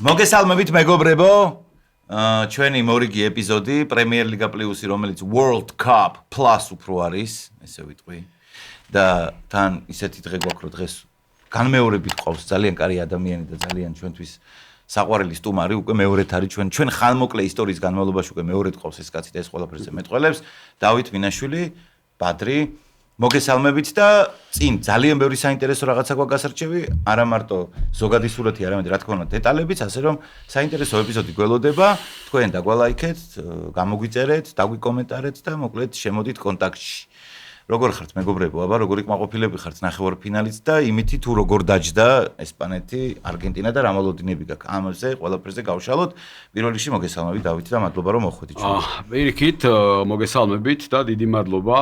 მოგესალმებით მეგობრებო, ჩვენი მორიგი ეპიზოდი პრემიერ ლიგა პლუსი, რომელიც World Cup Plus უფრო არის, ესე ვიტყვი. და თან ისეთი დღე გვაქვს, რომ დღეს განმეორებით ყავს ძალიან კარი ადამიანი და ძალიან ჩვენთვის საყვარელი სტუმარი, უკვე მეორედ არის ჩვენ ხანმოკლე ისტორიის განმავლობაში უკვე მეორედ ყავს ეს კაცი და ეს ყველაფერზე მეტყველებს. დავით მინაშვილი, ბადრი, მოგესალმებით და წინ ძალიან ბევრი საინტერესო რაღაცა გვაქვს გასარჩევი, არა მარტო ზოგადი სურათი, არამედ რა თქმა უნდა დეტალებიც, ასე რომ საინტერესო ეპიზოდი გველოდება, თქვენ დაგვალაიქეთ, გამოგვიწერეთ, დაგვიკომენტარეთ და მოკლედ შემოდით კონტაქტში. როგორ ხართ მეგობრებო, აბა როგორი კმაყოფილები ხართ ნახევარფინალით და იმითი თუ როგორ დაჯდა ესპანეთი, არგენტინა და რა მოლოდინები გაქვს. ამაზე ყველაფერზე გავშალოთ. პირველ რიგში მოგესალმებით დავითი და მადლობა რომ მოხვედით ჩვენ. პირიქით მოგესალმებით და დიდი მადლობა.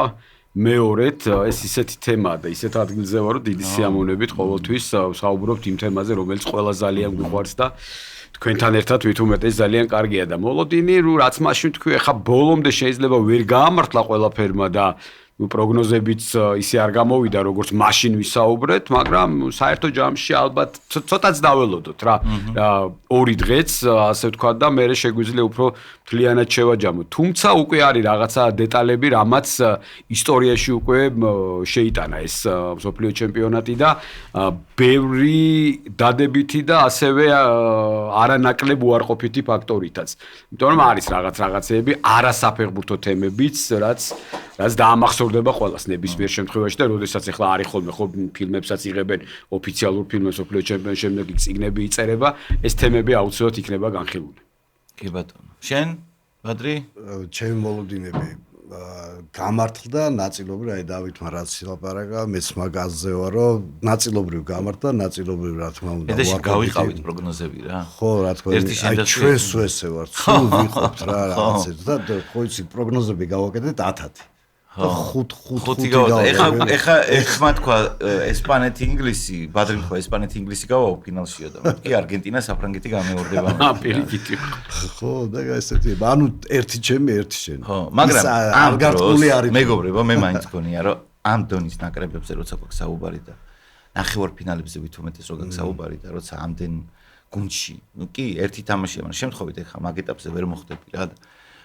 მეორედ ეს ისეთი თემაა და ისეთ ადგილზე ვარ, რომ დიდი სიამოვნებით ყოველთვის საუბრობთ იმ თემაზე, რომელიც ყველა ძალიან გვიყვარს და თქვენთან ერთად ვით უმეტეს ძალიან კარგია და მოლოდინი, რაც მაშინ თქვი, ახლა ბოლომდე შეიძლება ვერ გაამართლა ყველაფერმა და პროგნოზებიც ისე არ გამოვიდა, როგორც მაშინ ვისაუბრეთ, მაგრამ საერთო ჯამში ალბათ ცოტაც დაველოდოთ რა. ორი დღეც, ასე ვთქვათ და მე შეგვიძლია უფრო მთლიანად შევაჯამოთ. თუმცა უკვე არის რაღაცა დეტალები, რამაც ისტორიაში უკვე შეიტანა ეს მსოფლიო ჩემპიონატი და ბევრი დადებითი და ასევე არანაკლებ უარყოფითი ფაქტორითაც. იმიტომ რომ არის რაღაცეები არასაფეხბურთო თემებიც, რაც დაამახსოვრდება ყველას ნებისმიერ შემთხვევაში და როდესაც ახლა არის ხოლმე ხო ფილმებსაც იღებენ ოფიციალურ ფილმებს მსოფლიო ჩემპიონატის შემდეგ წიგნები იწერება, ეს თემები აუცილებლად იქნება განხილული. კი ბატონო. შენ, ბადრი? ჩემი მოლოდინები გამართლდა ნაწილობრივ, აი დავითმა რაც ილაპარაკა, მეც მაგაზე ვარ, რომ ნაწილობრივ გამართლდა, ნაწილობრივ რა თქმა უნდა. ედაში გავიყავით პროგნოზები რა. ხო, რა თქმა უნდა, აი ჩვენს ესე ვარ, სულ ვიყავთ რა რაღაცებს და ხო იცი პროგნოზები გავაკეთეთ 10-ი. ხუთი გავა. ეხლა თქვა ესპანეთი ინგლისი, ბადრი თქვა ესპანეთი ინგლისი გავაო ფინალშია და კი არგენტინა საფრანგეთი გამეორდება. პირიქით. ხო, და ესეთი, ანუ ერთი ჩემი, ერთი შენი. ხო, მაგრამ არ გარტყული არის. მეგობრებო, მე მაინც გქონია, რომ ამ დონის ნაკრებებზე როცა გვაქვს საუბარი და ნახევარფინალებზე ვით უმეტეს რო გაქვს საუბარი და როცა ამდენ გუნდში, კი, ერთი თამაშია, მაგრამ შემთხვევით ეხლა მაგ ეტაპზე ვერ მოხდები რა და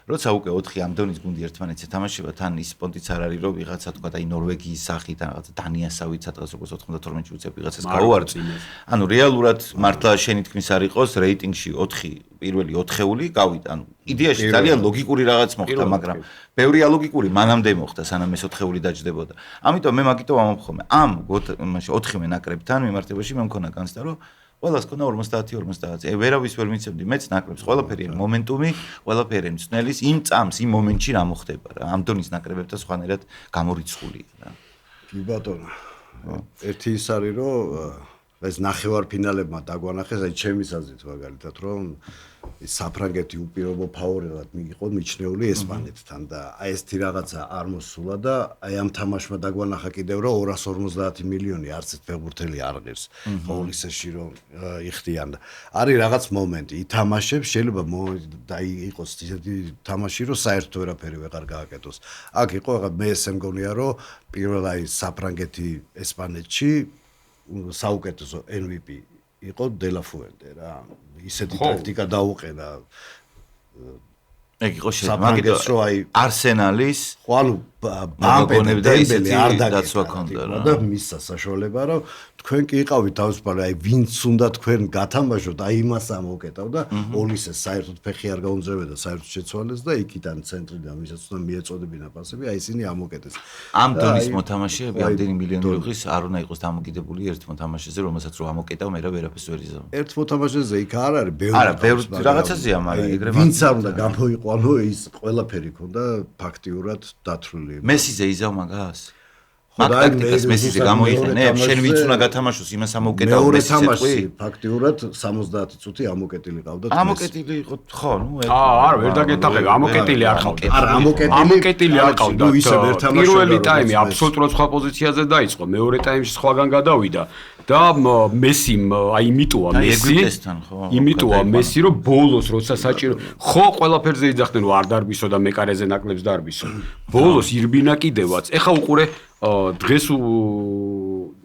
როცა უკვე 4 ამ დონის გუნდი ერთმანეთს ეთამაშება, თან ის პონტიც არ არის, რომ ვიღაცა თქვა და ნორვეგიის სახით ან რაღაცა დანიასავით სადღაც როგორც 92 წუთი ვიღაცას გაუართ. ანუ რეალურად მართლა შენი თქმის არ იყოს რეიტინგში 4 პირველი 4-ეული გავიდა. ანუ იდეაში ძალიან ლოგიკური რაღაც მოხდა, მაგრამ ბევრი ალოგიკური მანამდე მოხდა, სანამ ეს 4-ეული დაჯდებოდა. ამიტომ მე მაგიტო ამბობ ხოლმე, ამ 4-მე ნაკრებთან მიმართებაში მე მქონა განცდა, რომ ყველას ქონა 50-50. ვერავის ვერ მიცემდი, მეც ნაკრებს, ყველაფერი არის მომენტუმი, ყველაფერი მცნელის იმ წამს, იმ მომენტში რა მოხდება რა. ამ დონის ნაკრებებთან სხვანაირად გამორიცხულია რა. კი ბატონო. ერთი ის არის, რომ ეს ნახევარფინალებმა დაგვანახეს, აი ჩემის აზრით მაგალითად, რომ საფრანგეთი უპირობო ფავორიტად მიიღო მიჩნეული ესპანეთთან და აი ესეთი რაღაცა არ მოსულა და აი ამ თამაშმა დაგვანახა კიდევ რომ 250 მილიონი არც ერთ ფეხბურთელი არ ღირს ყოვლისეში რომ იხდიან და არის რაღაც მომენტი ითამაშებს შეიძლება და იყოს ისეთი თამაში რომ საერთოდ ვერაფერი ვეღარ გააკეთოს აქ იყო მე ესე მგონია რომ პირველ აი საფრანგეთი ესპანეთში საუკეთესო MVP იყო დელაფუენტე რა ისეთი ტაქტიკა დაუყენა ეგ იყო შემაგიდო არსენალის ხო ანუ ბამპები და ისეთი არ დაცვა ქონდა რა და მისცა საშუალება რომ თქვენ კი იყავით თავისუფალი აი ვინც უნდა თქვენ გათამაშოთ აი იმას ამოკეტავ და ოლისეს საერთოდ ფეხი არ გაუნძევდა საერთოდ შეცვალეს და იქიდან ცენტრიდან ვისაც უნდა მიეწოდებინა პასები აი ისინი ამოკეტეს ამ დონის მოთამაშეები ამდენი მილიონი რუხის არ უნდა იყოს დამოკიდებული ერთ მოთამაშეზე რომელსაც რო ამოკეტავ მე რა ვერაფერს ვერ იზამ ერთ მოთამაშეზე იქ არ არის ბევრი არა ბევრი რაღაცაზეა მაგრამ ეგრევე ვინც არ უნდა გამოიყვანო ის ყველაფერი ქონდა ფაქტიურად დათვლილი მესიზე იზავ მაგას მაგტაკტიკას მესიზე გამოიყენებ შენ ვინც უნდა გათამაშოს იმას ამოკეტავ მეორე თამაში ფაქტიურად 70 წუთი ამოკეტილი ყავდა ამოკეტილი იყო ხო ნუ არა ვერ დაგეთახე ამოკეტილი არ ყავდა არა ამოკეტილი არ ყავდა პირველი ტაიმი აბსოლუტურად სხვა პოზიციაზე დაიწყო მეორე ტაიმში სხვაგან გადავიდა და მესიმ აი იმიტოა მესი რომ ბოლოს როცა საჭირო ხო ყველაფერზე იძახდნენ რომ არ დარბისო და მეკარეზე ნაკლებს დარბისო ბოლოს ირბინა კიდევაც ეხა უყურე დღეს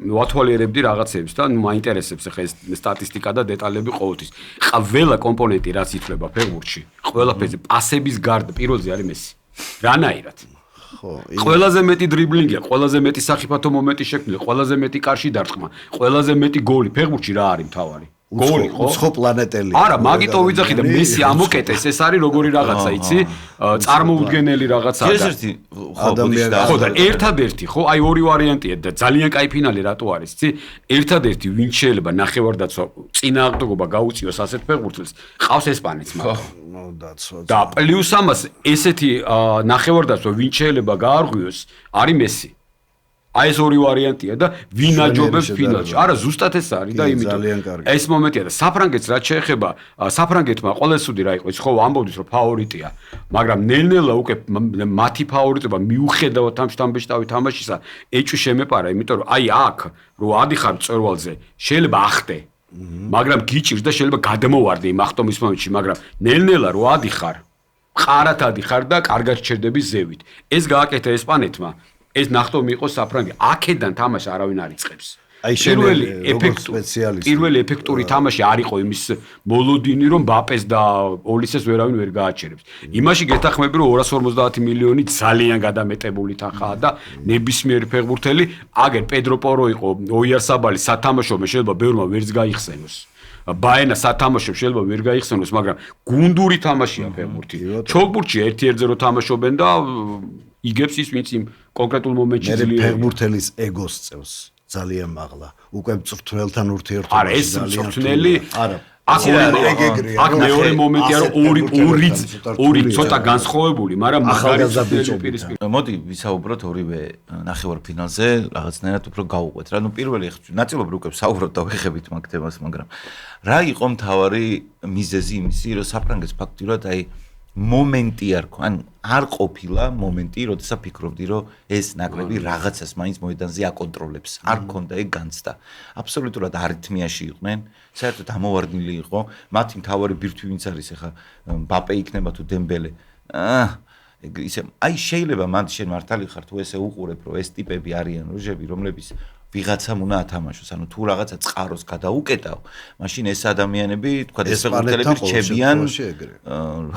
ვათვალიერებდი რაღაცებს და მაინტერესებს ახლა ეს სტატისტიკა და დეტალები ყოველთვის. ყველა კომპონენტი რაც ითვლება ფეხბურთში, ყველაფერზე პასების გარდა პირველზე არის მესი. რანაირად? ხო, ყველაზე მეტი დრიბლინგია, ყველაზე მეტი საფრთხო მომენტი შექმნილი, ყველაზე მეტი კარში დარტყმა, ყველაზე მეტი გოლი ფეხბურთში რა არის მთავარი? გოლი ხო? უცხო პლანეტელი. არა, მაგიტო ვიძახი და მესი ამოკეტეს, ეს არის როგორი რაღაცა, იცი? წარმოუდგენელი რაღაცაა და ერთ-ერთი ხო და ერთადერთი ხო, აი ორი ვარიანტია და ძალიან კაი ფინალი რატო არის, იცი? ერთადერთი ვინც შეიძლება ნახევარდაცვა წინააღმდეგობა გაუწიოს ასეთ ფეხბურთელს, ყავს ესპანეთს მაგრამ. და პლუს ამას ესეთი ნახევარდაცვა ვინც შეიძლება გაარღვიოს, არის მესი. აი ეს ორი ვარიანტია და ვინ აჯობებს ფინალში. არა, ზუსტად ეს არის და იმიტომ ეს მომენტია და საფრანგეთს რაც შეეხება, საფრანგეთმა ყველასუდი რა იყო, ის ხო ამბობდით რომ ფავორიტია, მაგრამ ნელ-ნელა უკვე მათი ფავორიტობა მიუხედავად ამ შტამბეშტავი თამაშისა ეჭვი შემეპარა, იმიტომ რომ აი აქ რო ადიხარ მწვერვალზე, შეიძლება ახტე, მაგრამ გიჭირს და შეიძლება გადმოვარდე იმ ახტომის მომენტში, მაგრამ ნელ-ნელა რო ადიხარ, ყარად ადიხარ და კარგად ჩერდები ზევით. ეს გააკეთა ესპანეთმა. ეს ნახტომი იყო საფრანგეთი. აქედან თამაში არავინ არ იწყებს. პირველი ეფექტური თამაში არ იყო იმის მოლოდინი, რომ ბაპეს და ოლისეს ვერავინ ვერ გააჩერებს. იმაში გეთახმები, რომ 250 მილიონი ძალიან გადამეტებული თანხაა და ნებისმიერი ფეხბურთელი, აგერ პედრო პორო იყო ოიარსაბალი სათამაშოზე შეიძლება ბევრმა ვერც გაიხსენოს. ბაენა სათამაშო შეიძლება ვერ გაიხსენოს, მაგრამ გუნდური თამაშია ფეხბურთი. ჩოგბურთში 1-1-ზე რო თამაშობენ და იგებს ის ვინც იმ კონკრეტულ მომენტში ძლიერი ფეხბურთელის ეგოს წევს ძალიან მაღლა. უკვე მწვრთნელთან ურთიერთობაში არა ეს მწვრთნელი არა აქ მეორე მომენტია რომ ორი ცოტა განსხვავებული, მაგრამ მაგარი პირისპირ. მოდი ვისაუბროთ ორივე ნახევარფინალზე, რაღაცნაირად უფრო გავუყვეთ რა. ნუ პირველი ნაწილობრივ უკვე საუბრობთ და ვეხებით მაგ თემას, მაგრამ რა იყო მთავარი მიზეზი იმისი, რომ საფრანგეთს ფაქტიურად აი მომენტი არ ქო, ანუ არ ყოფილა მომენტი, როდესაც ფიქრობდი, რომ ეს ნაკრები რაღაცას მაინც მოედანზე აკონტროლებს. არ ქონდა ეგ განცდა. აბსოლუტურად არითმიაში იყვნენ, საერთოდ ამოვარდნილი იყო. მათი მთავარი ბირთვი ვინც არის ახლა, მბაპე იქნება თუ დემბელე. ისე აი შეიძლება მანდ შენ მართალი ხარ თუ ესე უყურებ, რომ ეს ტიპები არიან როჟები, რომლებიც ვიღაცამ უნდა ათამაშოს, ანუ თუ რაღაცა წყაროს გადაუკეტავ, მაშინ ეს ადამიანები, თქვა ეს ფეხბურთელები რჩებიან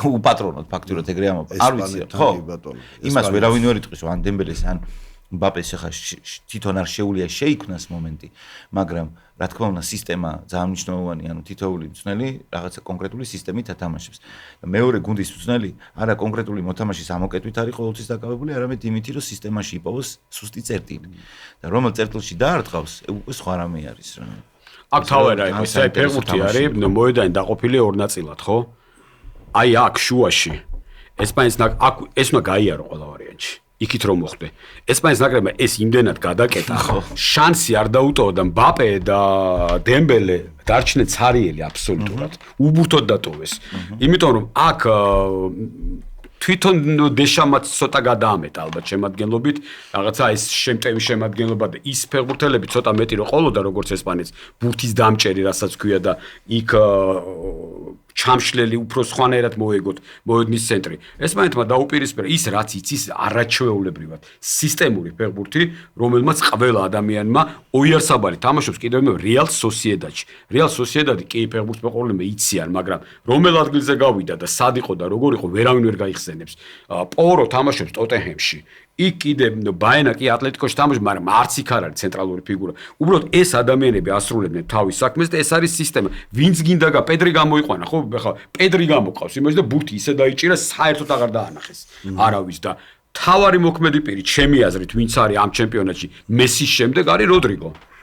უპატრონოდ ფაქტურად ეგრე ამბობ. არ ვიცი, ხო? იმას ვერავინ ვერ იტყვის, ან დემბელეს, ან მბაპეს ახლა თვითონ არ შეუძლია შეიქმნას მომენტი, მაგრამ რა თქმა უნდა სისტემა ძალიან მნიშვნელოვანია, ანუ თითოეული მწვრთნელი რაღაცა კონკრეტული სისტემით ათამაშებს. და მეორე გუნდის მწვრთნელი არა კონკრეტული მოთამაშის ამოკეთვით არის ყოველთვის დაკავებული, არამედ იმით, რომ სისტემაში იპოვოს სუსტი წერტილი. და რომელ წერტილში დაარტყავს, უკვე სხვა რამე არის რა. აქ თავერა იყო, ეს ფეხბურთი არის, მოედანი დაყოფილი ორ ნაწილად, ხო? აი აქ შუაში ესპანეთის აქ ეს უნდა გაიარო ყველა ვარიანტში. იქით რომ მოხდე. ესპანეთის ნაკრებმა ეს იმდენად გადაკეტა, შანსი არ დაუტოვა და მბაპე და დემბელე დარჩნენ ცარიელი აბსოლუტურად. უბურთოდ დატოვეს. იმიტომ რომ აქ თვითონ დეშამაც ცოტა გადაამეტა ალბათ შემადგენლობით, რაღაცა ეს შემტევი შემადგენლობა და ის ფეხბურთელები ცოტა მეტი რო ყოლოდა როგორც ესპანეთს, ბურთის დამჭერი, რასაც ქვია და იქ ჩამშლელი უფრო სხვანაირად მოეგოთ მოედნის ცენტრი. ესპანეთმა დაუპირისპირა ის რაც იცის არაჩვეულებრივად სისტემური ფეხბურთი, რომელმაც ყველა ადამიანმა ოიარსაბალი თამაშობს კიდევ მე რეალ სოსიედადში. რეალ სოსიედადი კი ფეხბურთს მოყოლმე იციან, მაგრამ რომელ ადგილზე გავიდა და სად იყო და როგორ იყო ვერავინ ვერ გაიხსენებს. პორო თამაშობს ტოტენჰემში. იქ კიდე ბაენა კი ატლეტიკოში თამაშობს, მაგრამ არც იქ არ არის ცენტრალური ფიგურა. უბრალოდ ეს ადამიანები ასრულებდნენ თავის საქმეს და ეს არის სისტემა. ვინც გინდა პედრი გამოიყვანა, ხო? ახლა პედრი გამოყავს იმაში და ბურთი ისე დაიჭირა, საერთოდ აღარ დაანახეს. არავის და თავარი მოქმედი პირი, ჩემი აზრით, ვინც არის ამ ჩემპიონატში, მესის შემდეგ არის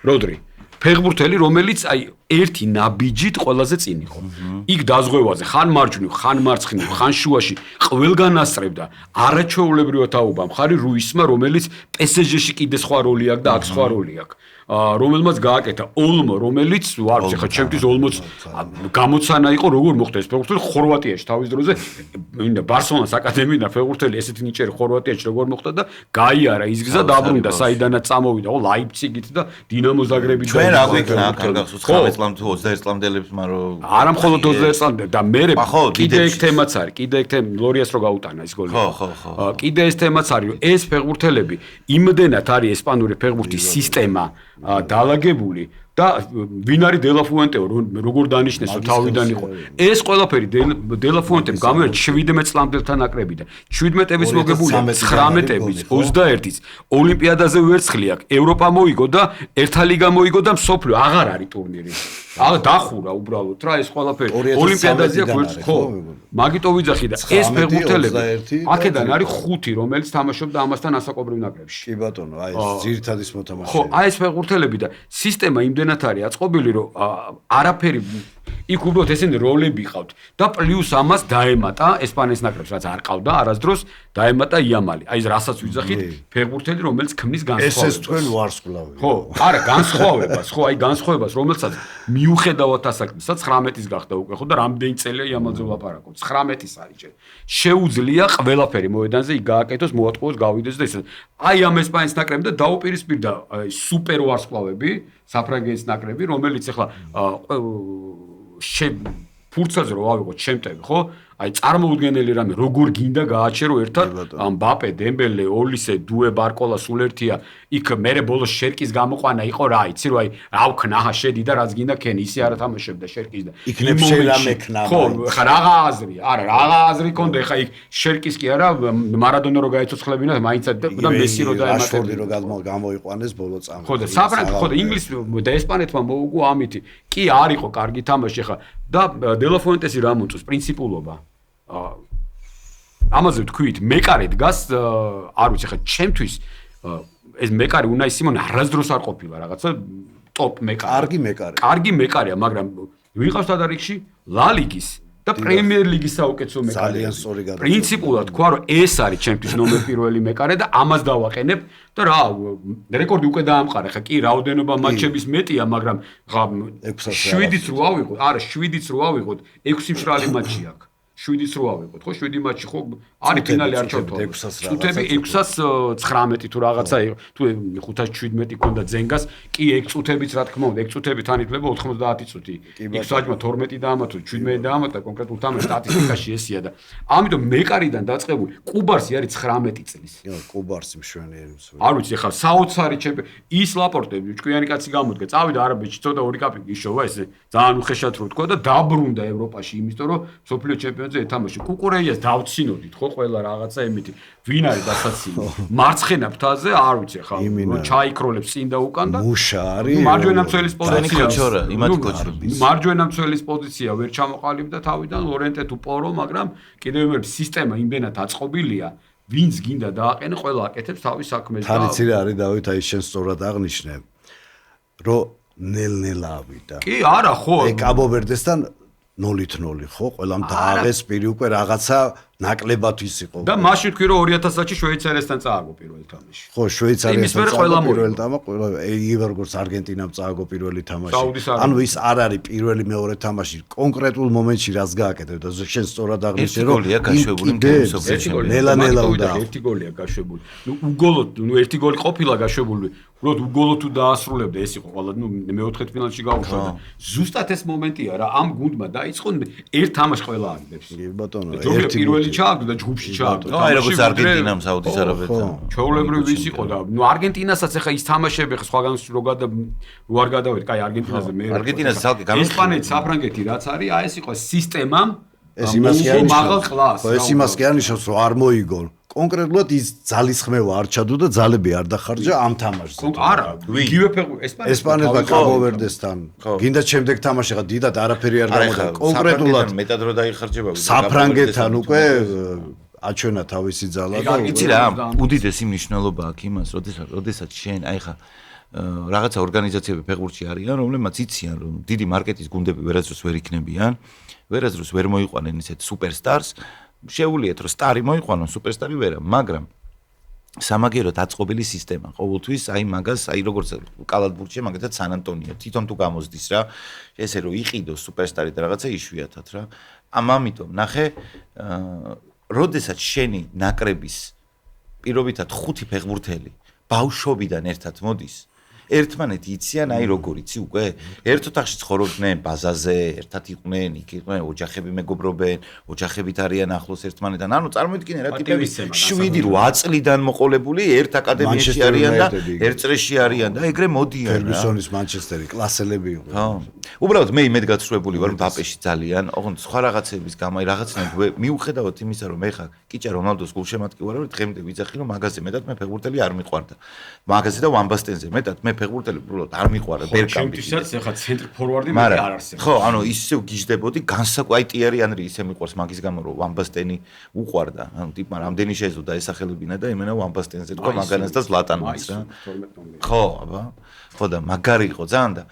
როდრი. ფეხბურთელი, რომელიც აი ერთი ნაბიჯით ყველაზე წინ იყო. იქ დაზღვევაზე, ხან მარჯვნივ, ხან მარცხნივ, ხან შუაში, ყველგან ასწრებდა. არაჩვეულებრივად აუბა მხარი რუისმა, რომელიც PSG-ში კიდე სხვა როლი აქვს და აქ სხვა როლი აქვს. რომელმაც გააკეთა ოლმო, რომელიც არ ვიცი, ხა ჩემთვის ოლმოც გამოცანა იყო, როგორ მოხდა ეს ფეხბურთელი ხორვატიაში თავის დროზე, ბარსელონას აკადემიიდან ფეხბურთელი ესეთი ნიჭერი ხორვატიაში როგორ მოხდა და გაიარა ის გზა დაბრუნდა, საიდანაც წამოვიდა, ლაიფციგით და დინამო ზაგრებით. ჩვენ რა გვიქნა, კარგავს 19 წლამდე თუ 21 წლამდელებს, მაგრამ არა მხოლოდ 21 წლამდე და მე კიდე ეგ თემაც არის, კიდე ეგ თემა ლორიას რო გაუტანა ის გოლი. კიდე ეს თემაც არის, რომ ეს ფეხბურთელები იმდენად არის ესპანური ფეხბურთის სისტემა დაალაგებული და ვინ არის დელაფუენტეო როგორ დანიშნესო თავიდან იყო ეს ყველაფერი დელაფუენტემ გამოვიდა 17 წლამდელთა ნაკრებიდან 17-ების მოგებულია 19-ების 21-ის ოლიმპიადაზე ვერცხლი აქვს ევროპა მოიგო და ერთა ლიგა მოიგო და მსოფლიო აღარ არის ტურნირი დახურა უბრალოდ რა ეს ყველაფერი ოლიმპიადაზე აქვს ხო მაგიტო ვიძახი და ეს ფეხბურთელები აქედან არის 5 რომელიც თამაშობდა ამასთან ასაკობრივ ნაკრებში კი ბატონო აი ეს ძირითადის მოთამაშე ხო აი ეს ფეხბურთელები და სისტემა იმდენად არის აწყობილი რომ არაფერი იქ უბრალოდ ესენი როლები ყავთ და პლუს ამას დაემატა ესპანეთის ნაკრებს რაც არ ყავდა არასდროს დაემატა იამალი აი ეს რასაც ვიძახით ფეხბურთელი რომელიც ქმნის განსხვავებას ეს თქვენ ვარსკვლავი ხო არა განსხვავებას ხო აი განსხვავებას რომელსაც მიუხედავად ასაკისა 19-ის გახდა უკვე ხო და რამდენი წელია იამალზე ვლაპარაკობ 19-ის არის შეუძლია ყველაფერი მოედანზე იქ გააკეთოს მოატყუოს გავიდეს და ესე აი ამ ესპანეთის ნაკრები და დაუპირისპირდა სუპერ ვარსკვლავები საფრანგეთის ნაკრები რომელიც ახლა ფურცაზე რო ავიღოთ ჩემტები ხო აი წარმოუდგენელი რამე როგორ გინდა გააჩერო ერთად მბაპე დემბელე ოლისე დუე ბარკოლა სულ ერთია იქ მერე ბოლოს შერკის გამოყვანა იყო რა იცი რო აი რა ვქნა აჰა შედი და რაც გინდა ქენი ისე არა თამაშობდა შერკის და იქნებ შეიძლება ქნა ხო რაღა აზრია არა რაღა აზრი კონდა ხა იქ შერკის კი არა მარადონა რო გაიცოცხლებინა მაინც და მესი რო დაემატებინა რო გამოიყვანეს ბოლო წამი ხო და საფრანგეთი ხო და ინგლისი და ესპანეთმა მოუგო ამითი კი არ იყო კარგი თამაში ხა და დელაფუენტესი რა მოწოს პრინციპულობა ამაზე ვთქვით მეკარე დგას არ ვიცი ხა ჩემთვის ეს მეკარე უნაი სიმონი არასდროს არ ყოფილა რაღაცა ტოპ მეკარე კარგი მეკარეა მაგრამ ვიყავს თადარიგში ლა ლიგის და პრემიერ ლიგის საუკეთესო მეკარე ძალიან სწორი გადაწყვეტილება პრინციპულად თქვა რომ ეს არის ჩემთვის ნომერ პირველი მეკარე და ამას დავაყენებ და რა რეკორდი უკვე დაამყარა ხა კი რაოდენობა მატჩების მეტია მაგრამ 7-იც რო ავიღოთ არა 7-იც რო ავიღოთ 6 მშრალი მატჩი აქვს 7-იც რო ავიღოთ ხო 7 მატჩი ხო არის ფინალი არ ჩავთვალე წუთები 6-19 თუ რაღაცა იყო თუ 5-17 ქონდა ზენგას კი 6 წუთებიც რა თქმა უნდა 6 წუთები თან ითვლება 90 წუთი იქ საჯმა 12 დაამატო 17 დაამატა კონკრეტულ თამაშს სტატისტიკაში ესია და ამიტომ მეკარიდან დაწყებული კუბარსი არის 19 წლის კუბარსი მშვენიერი არ ვიცი ხა საოცარი ჩემპიონი ის ლაპორტები ჭკვიანი კაცი გამოდგა წავიდა არაბეთში ცოტა ორი კაპი გიშოვა ესე ძალიან უხეშად რო თქვა და დაბრუნდა ევროპაში იმიტომ რომ სოფლიო ჩემპიონატზე ეთამაში კუკურეიას დავცინოდით ხო ყველა რაღაცა იმითი ვინ არის დასაცინო მარცხენა ფრთაზე არ ვიცი ხა რომ ჩაიქროლებს წინ და უკან და მუშა არის მარჯვენა მცველის პოზიცია იმათი კოჩრა მარჯვენა მცველის პოზიცია ვერ ჩამოყალიბდა თავიდან ლორენტე თუ პორო მაგრამ კიდევ მე სისტემა იმდენად აწყობილია ვინც გინდა დააყენე ყველა აკეთებს თავის საქმეს და თან იცი რა არის დავით აი შენ სწორად აღნიშნე რომ ნელ-ნელა ავიდა კი არა ხო კაბო-ვერდესთან 0-0 ხო ყველამ დააღეს პირი უკვე რაღაცა ნაკლებათვის იყო და მაშინ თქვი რომ 2000-ში შვეიცარიასთან წააგო პირველი თამაში ხო შვეიცარიასთან წააგო პირველი თამაში ყველა როგორც არგენტინამ წააგო პირველი თამაში ანუ ის არ არის პირველი მეორე თამაში კონკრეტულ მომენტში რაც გააკეთებ და შენ სწორად აღნიშნე რომ გოლია გაშვებული ნელა-ნელა უნდა ერთი გოლია გაშვებული ნუ უგოლოდ ნუ ერთი გოლი ყოფილა გაშვებული უბრალოდ უგოლოდ თუ დაასრულებდა ეს იყო ყველა ნუ მეოთხე ფინალში გაუშვა და ზუსტად ეს მომენტია რა ამ გუნდმა დაიწყო ერთ თამაშს ყველა არიდებს კი ბატონო ერთი პირველი ჩააგდო და ჯგუფში ჩააგდო. აი როგორც არგენტინამ საუდის არაბეთთან. ჩაოლებრივ ის იყო და ნუ არგენტინასაც ახლა ის თამაშები ხა სხვაგან რო არ გადავედი, კაი არგენტინაზე მე. არგენტინაზე ძალკე გამიხსნა. ესპანეთი, საფრანგეთი რაც არის, აი ეს იყო სისტემა. ეს იმას კი არ მაღალ კლასს. ეს იმას კი არ ნიშნავს რომ არ მოიგო. კონკრეტულად ის ძალისხმევა არ ჩადო და ძალები არ დახარჯა ამ თამაშზე. არა, იგივე ესპანეთმა კაბო-ვერდესთან. გინდა შემდეგ თამაში ხა დიდად არაფერი არ გამოდგა. კონკრეტულად მეტად რო დაიხარჯება. საფრანგეთთან უკვე აჩვენა თავისი ძალა და იცი რა, უდიდესი მნიშვნელობა აქვს იმას, როდესაც შენ აი ხა რაღაცა ორგანიზაციები ფეხბურთში არიან, რომლებმაც იციან რომ დიდი მარკეტის გუნდები ვერასდროს ვერ იქნებიან, ვერასდროს ვერ მოიყვანენ ისეთ სუპერსტარს. შეუულიათ რომ სტარი მოიყვანონ სუპერსტარი ვერა, მაგრამ სამაგიეროდ აწყობილი სისტემა. ყოველთვის აი მაგას, აი როგორც კალათბურთში, მაგათაც სან ანტონია თვითონ თუ გამოსდის რა, ესე რომ იყიდოს სუპერსტარი და რაღაცა იშვიათად რა. ამიტომ ნახე, როდესაც შენი ნაკრების პირობითად 5 ფეხბურთელი ბავშვობიდან ერთად მოდის, ერთმანეთი იციან აი როგორ იცი უკვე ერთ ოთახში ცხოვრობდნენ ბაზაზე ერთად იყვნენ იქ იყვნენ ოჯახები მეგობრობენ ოჯახებით არიან ახლოს ერთმანეთთან ანუ წარმოიდგინე რა ტიპები 7-8 წლიდან მოყოლებული ერთ აკადემიაში არიან და ერთ წრეში არიან და ეგრე მოდიან ფერგუსონის მანჩესტერი კლასელები იყვნენ ხო უბრალოდ მე იმედ გაცრუებული ვარ ბაპეში ძალიან ოღონდ სხვა რაღაცების გამო აი რაღაცნაირად მიუხედავად იმისა რომ ეხა კიჭა რონალდოს გულშემატკივარი ვარ დღემდე ვიძახი რომ მაგაზე მეტად მე ფეხბურთელი არ მიყვარდა მაგაზე და ვამბასტენზე მეტად მე ფეხბურთელი უბრალოდ არ მიყვარდა ბერკამპი ჩემთვისაც ეხა ცენტრ ფორვარდი მე არ არსებობს ხო ანუ ისევ გიждდებოდი განსაკუთრებით ტიერი ანრი ისე მიყვარს მაგის გამო რომ ვამბასტენი უყვარდა ანუ ტიპმა რამდენი შეეზოდა ესახელებინა და იმენა ვამბასტენზე თქვა მაგანას და ზლატანს რა ხო აბა ხო და მაგარი იყო ძალიან და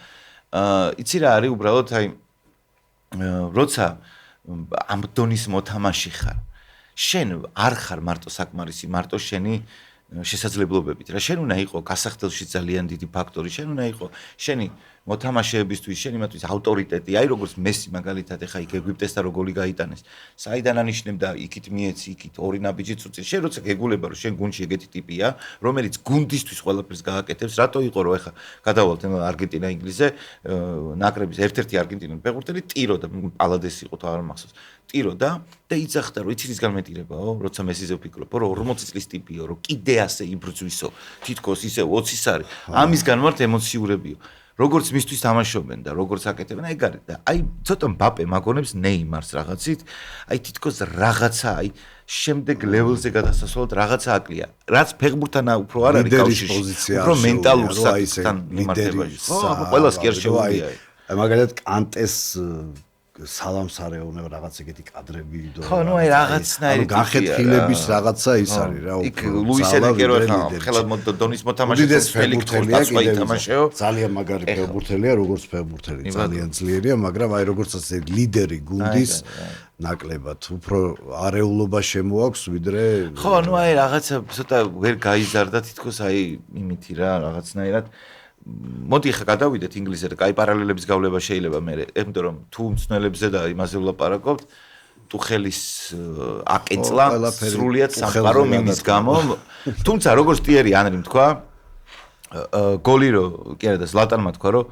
იცი რა არის უბრალოდ აი როცა ამ დონის მოთამაშე ხარ შენ არ ხარ მარტო საკმარისი მარტო შენი შესაძლებლობებით რა შენ უნდა იყო გასახდელში ძალიან დიდი ფაქტორი შენ უნდა იყო შენი მოთამაშეებისთვის შენ იმათვის ავტორიტეტი აი როგორც მესი მაგალითად ეხა იქ ეგვიპტესთან რო გოლი გაიტანეს საიდან ანიშნებდა იქით მიეცი იქით ორი ნაბიჯით უწევს შენ როცა გეგულება რომ შენ გუნდში ეგეთი ტიპია რომელიც გუნდისთვის ყველაფერს გააკეთებს რატო იყო რომ ეხა გადავალთ არგენტინა ინგლისზე ნაკრების ერთ-ერთი არგენტინული ფეხბურთელი ტირო და პალადესი იყო თუ არ მახსოვს ტირო და იძახდა რომ იცი რის გამეტირებაო როცა მესიზე ვფიქრობ რომ 40 წლის ტიპიო რომ კიდე ასე იბრძვისო თითქოს ისე 20-ის არის ამისგან ვართ ემოციურებიო როგორც მისთვის თამაშობენ და როგორც აკეთებენ ეგ არის და აი ცოტა მბაპე მაგონებს ნეიმარს რაღაცით აი თითქოს რაღაცა აი შემდეგ ლეველზე გადასასვლელად რაღაცა აკლია რაც ფეხბურთთან უფრო არ არის კავშირში უფრო მენტალურ საკითხთან მიმართებაში ხო ყველას კი არ შეუძლია აი მაგალითად კანტეს სალამს არეონება რაღაც ეგეთი კადრები და ხო ნუ აი რაღაცნაირი განხეთქილების რაღაცა ის არის რა იქ ლუის ენიკერო ხა ხელად დონის მოთამაშე ფეხბურთელია ითამაშეო ძალიან მაგარი ფეხბურთელია როგორც ფეხბურთელი ძალიან ძლიერია მაგრამ აი როგორც ასე ლიდერი გუნდის ნაკლებად უფრო არეულობა შემოაქვს ვიდრე ხო ნუ აი რაღაცა ცოტა ვერ გაიზარდა თითქოს აი იმითი რა რაღაცნაირად მოდი ხა გადავიდეთ ინგლისზე და კაი პარალელების გავლება შეიძლება მე იმიტომ რომ თუ მცნელებზე და იმაზე ვლაპარაკობთ ტუხელის აკეწლა სრულიად სამყარო მიმის გამო თუმცა როგორც ტიერი ანრი თქვა გოლი რო კი არა და ზლატანმა თქვა რომ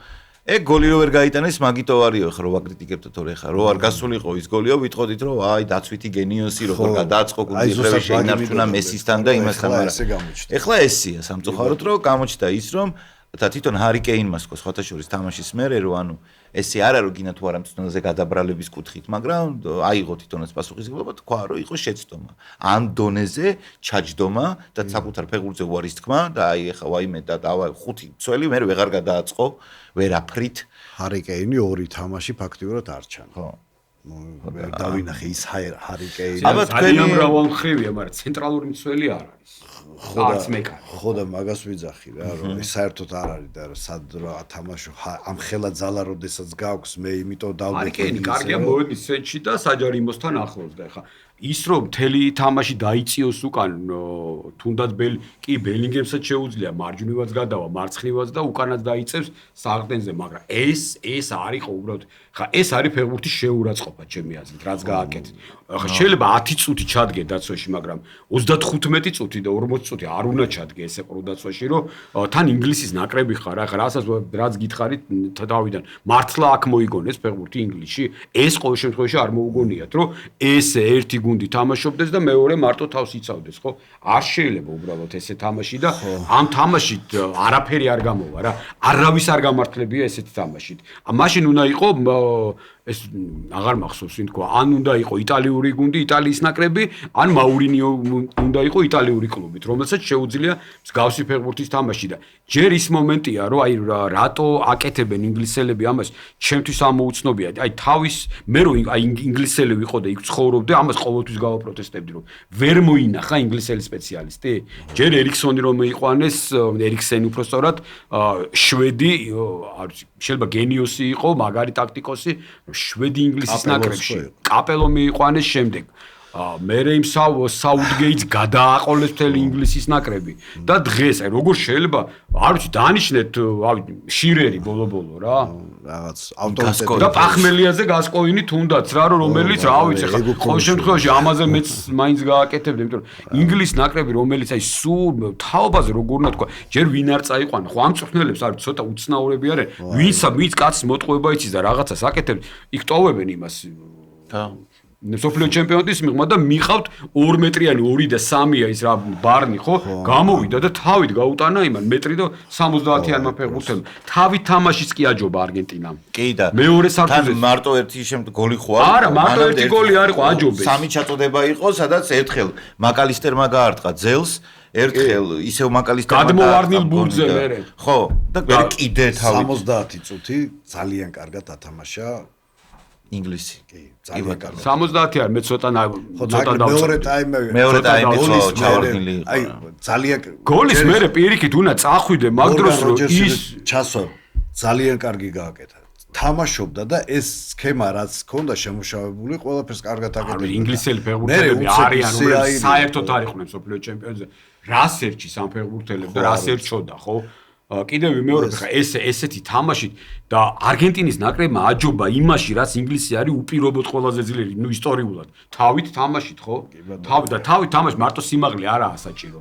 ეგ გოლი რო ვერ გაიტანეს მაგიტო არისო ხა რო ვაკრიტიკებთ თორე ხა რო არ გასულიყო ის გოლიო ვითხოვდით რომ აი დაცვითი გენიოსი როგორ გადააწყო გუნდი პრევი შეინარჩუნა მესისთან და იმასთან მაგრამ ეხლა ესია სამწუხაროდ რომ გამოჩნდა ის რომ და თვითონ ჰარი კეინმა სხვათა შორის თამაშის მერე რომ ანუ ესე არა რომ გინდა თუ არა მწნელზე გადაბრალების კუთხით მაგრამ აიღო თვითონაც პასუხისმგებლობა თქვა რომ იყო შეცდომა ამ დონეზე ჩაჯდომა და საკუთარ ფეხბურთზე უარის თქმა და აი ეხა ვაიმე და დავაი ხუთი წველი მე ვეღარ გადააწყო ვერაფრით ჰარი კეინი ორი თამაში ფაქტიურად არ ჩანა ხო მე დავინახე ის ჰარი კეინი ძალიან მრავალმხრივია მაგრამ ცენტრალური მცველი არ არის ხო და მაგას ვიძახი რა რომ საერთოდ არ არის და სად რა თამაშო ამ ხელა ძალა როდესაც გაქვს მე იმიტომ დავდექი კენი კარგია მოედის სეტში და საჯარიმოსთან ახლოს და ეხა ის რომ მთელი თამაში დაიწიოს უკან თუნდაც ბელინგემსაც შეუძლია მარჯვნივაც გადავა მარცხნივაც და უკანაც დაიწევს საყრდენზე მაგრამ ეს არისო უბრალოდ ხა ეს არის ფეხბურთის შეურაცხყოფა ჩემი აზრით რაც გააკეთეს ხა შეიძლება 10 წუთი ჩადგე დაცვაში მაგრამ 35 წუთი და 40 წუთი არ უნდა ჩადგე ესე ყრო დაცვაში რომ თან ინგლისის ნაკრები ხარ ახლა რაც გითხარით თავიდან მართლა აქ მოიგონეს ფეხბურთი ინგლისში ეს ყოველ შემთხვევაში არ მოუგონიათ რომ ეს ერთი გუნდი თამაშობდეს და მეორე მარტო თავს იცავდეს ხო არ შეიძლება უბრალოდ ესე თამაში და ამ თამაშით არაფერი არ გამოვა რა არავის არ გამართლებია ესეთი თამაშით მაშინ უნდა იყო ეს აღარ მახსოვს ვინ თქვა ან უნდა იყო იტალიური გუნდი იტალიის ნაკრები ან მაურინიო უნდა იყო იტალიური კლუბით რომელსაც შეუძლია მსგავსი ფეხბურთის თამაში და ჯერ ის მომენტია რომ აი რატო აკეთებენ ინგლისელები ამას ჩემთვის ამოუცნობია აი თავის მე რომ აი ინგლისელი ვიყო და იქ ცხოვრობდი ამას ყოველთვის გავაპროტესტებდი რომ ვერ მოინახა ინგლისელი სპეციალისტი ჯერ ერიქსონი რომ მიიყვანეს ერიქსენი უფრო სწორად შვედი შეიძლება გენიოსი იყო მაგარი ტაქტიკოსი შვედი ინგლისის ნაკრებში კაპელო მიიყვანეს შემდეგ მერე იმ საუთგეიტს გადააყოლეს მთელი ინგლისის ნაკრები და დღეს აი როგორ შეიძლება არ ვიცი დანიშნეთ შირერი ბოლო რა რაღაც ავტორიტეტი და პახმელიაზე გასკოინი თუნდაც რა რომელიც რა ვიცი ხა ყოველ შემთხვევაში ამაზე მეც მაინც გააკეთებდი იმიტომ რომ ინგლისის ნაკრები რომელიც აი სულ თაობაზე როგორ უნდა თქვა ჯერ ვინ არ წაიყვანა ხო ამ წვრთნელებს არის ცოტა უცნაურები არიან ვინც კაცის მოტყუება იცის და რაღაცას აკეთებს იქ ტოვებენ იმას სოფლიო ჩემპიონატის მიღმა და მიყავთ 2 მეტრიანი 2 და 3-ია ის რა ბარნი ხო გამოვიდა და თავით გაუტანა იმან მეტრი და 70-იანმა ფეხბურთელმა თავით თამაშიც კი აჯობა არგენტინამ კი და მეორე საფუძველი თან მარტო ერთი გოლი ხო არ არა მარტო ერთი გოლი არ იყო აჯობეს 3 ჩაწოდება იყო სადაც ერთხელ მაკალისტერმა გაარტყა ძელს ერთხელ ისევ მაკალისტერმა გადმოვარდნილ ბურთზე მერე ხო და კიდე თავით 70 წუთი ძალიან კარგად ათამაშა ინგლისი კი ძალიან კარგად 70 არ მე ცოტა მეორე ტაიმი ჩავარდნილი იყო აი ძალიან გოლის მერე პირიქით უნდა წახვიდე მაგ დროს რომ ის ჩასვა ძალიან კარგი გააკეთა თამაშობდა და ეს სქემა რაც ჰქონდა შემუშავებული ყველაფერს კარგად აკეთებდა ინგლისელი ფეხბურთელები არიან რომ საერთოდ არ იყვნენ სოფლიო ჩემპიონზე რას ერჩის ამ ფეხბურთელებს და რას ერჩოდა ხო კიდევ ვიმეორებ ხა ესეთი თამაშით და არგენტინის ნაკრებმა აჯობა იმაში რაც ინგლისი არის უპირობოდ ყველაზე ძლიერი ნუ ისტორიულად თავით თამაშით ხო თავით თამაში მარტო სიმაღლე არაა საჭირო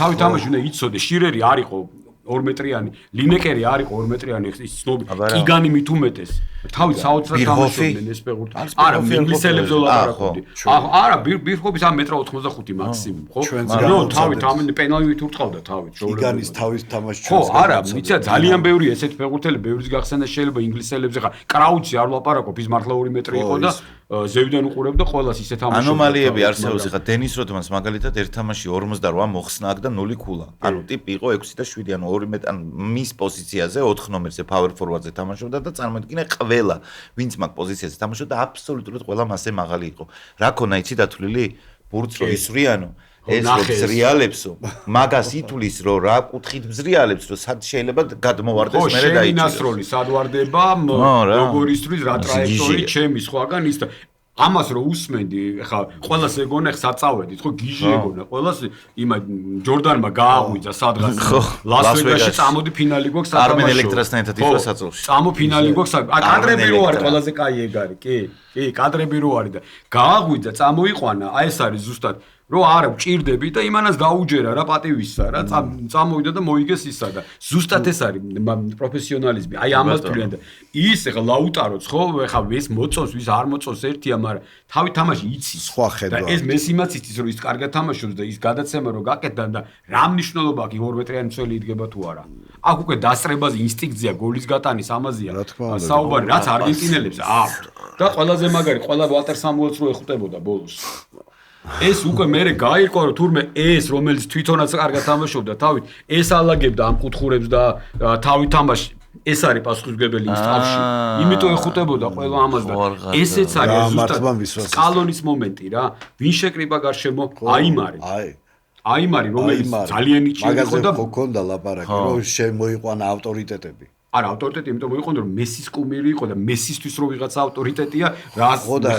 თავით თამაში უნდა იცოდე შირერი არისო 2 მეტრიანი ლინეკერი არისო 2 მეტრიანი ის ცნობი კიგანი მით უმეტეს თავით საოცრად თამაშობდნენ ეს ფეხბურთი არა ინგლისელებზე ლაპარაკობდი არა ბირხობის 1.85 მაქსიმუმ ხო ნუ თავით ამ პენალტივით ურტყავდა თავით კიგანის თავის თამაში ხო არა ვიცი ძალიან ბევრი ესეთ ფეხბურთელები ბევრის გახსენა შეიძლება ინგლისელებზე ხა კრაუცი არ ლაპარაკობ ის მართლა 2 მეტრი იყო და ზევიდან უყურებდა ყველას ისე თამაშობდა ანომალიები არსებობს ხა დენის როდმანს მაგალითად ერთ თამაში 48 მოხსნა აქ და 0 ქულა ანუ ტიპი იყო 6 და 7 ანუ 2 მეტრი ანუ მის პოზიციაზე 4 ნომერზე power forward-ზე თამაშობდა და წარმოიდგინე ყველა ვინც მაგ პოზიციაზე თამაშობდა აბსოლუტურად ყველა მასე მაღალი იყო რა ქონა იცი დათვლილი ბურთს რო ისვრიანო ეს რო ზრიალებსო მაგას ითulis რო რა კუთხით ზრიალებს რო სად შეიძლება გადმოვარდეს მერე დაიჭიროს ხო შეინასროლი სად ვარდება როგორ ისთვის რა ტრაექტორი ჩემი სხვაგან ის და ამას რო usmendi ხა ყველას ეგონა ხა საწავედით ხო გიჟი ეგონა ყველას იმა ჯორდანმა გააღვიძა სადღაც ლას-ვეგასში წამოდი ფინალი გვაქვს სათამაშო არმენ ელექტრასთან ერთად იყო საწოლში წამო ფინალი გვაქვს კადრები რო არის ყველაზე კაი ეგ არის კი კადრები რო არის და გააღვიძა წამოიყვანა აი ეს არის ზუსტად რო არა ვჭირდები და იმანას დაუჯერა რა პატივისა რა წამოვიდა და მოიგეს ისა და ზუსტად ეს არის პროფესიონალიზმი აი ამას თვლიან და ის ეხა ლაუტაროც ხო ეხა ეს მოწონს ვის არ მოწონს ერთია მაგრამ თავი თამაში იცის სხვა ხედვა და ეს მესიმაც იცის რომ ის კარგად თამაშობს და ის გადაცემა რო გაკეთდა და რა მნიშვნელობა აქვს 2 მეტრიანი მცველი იდგება თუ არა აქ უკვე დასწრებაზე ინსტინქტია გოლის გატანის ამაზია საუბარი რაც არგენტინელებს აქვთ და ყველაზე მაგარი ყველა ვალტერ სამუელს რო ეხუტებოდა ბოლოს ეს უკვე მერე გაირკვა რომ თურმე ეს რომელიც თვითონაც კარგად თამაშობდა თავით ეს ალაგებდა ამ კუთხურებს და თავით თამაში ეს არის პასუხისმგებელი ის თავში იმიტომ ეხუტებოდა ყველა ამას და ესეც არის ზუსტად სკალონის მომენტი რა ვინ შეკრიბა გარშემო აიმარი რომელიც ძალიან იჭირდა ხო და მქონდა ლაპარაკი რომ შემოიყვანა ავტორიტეტები არა ავტორიტეტი იმიტომ მოიყვანდა რომ მესის კუმირი იყო და მესისთვის რო ვიღაცა ავტორიტეტია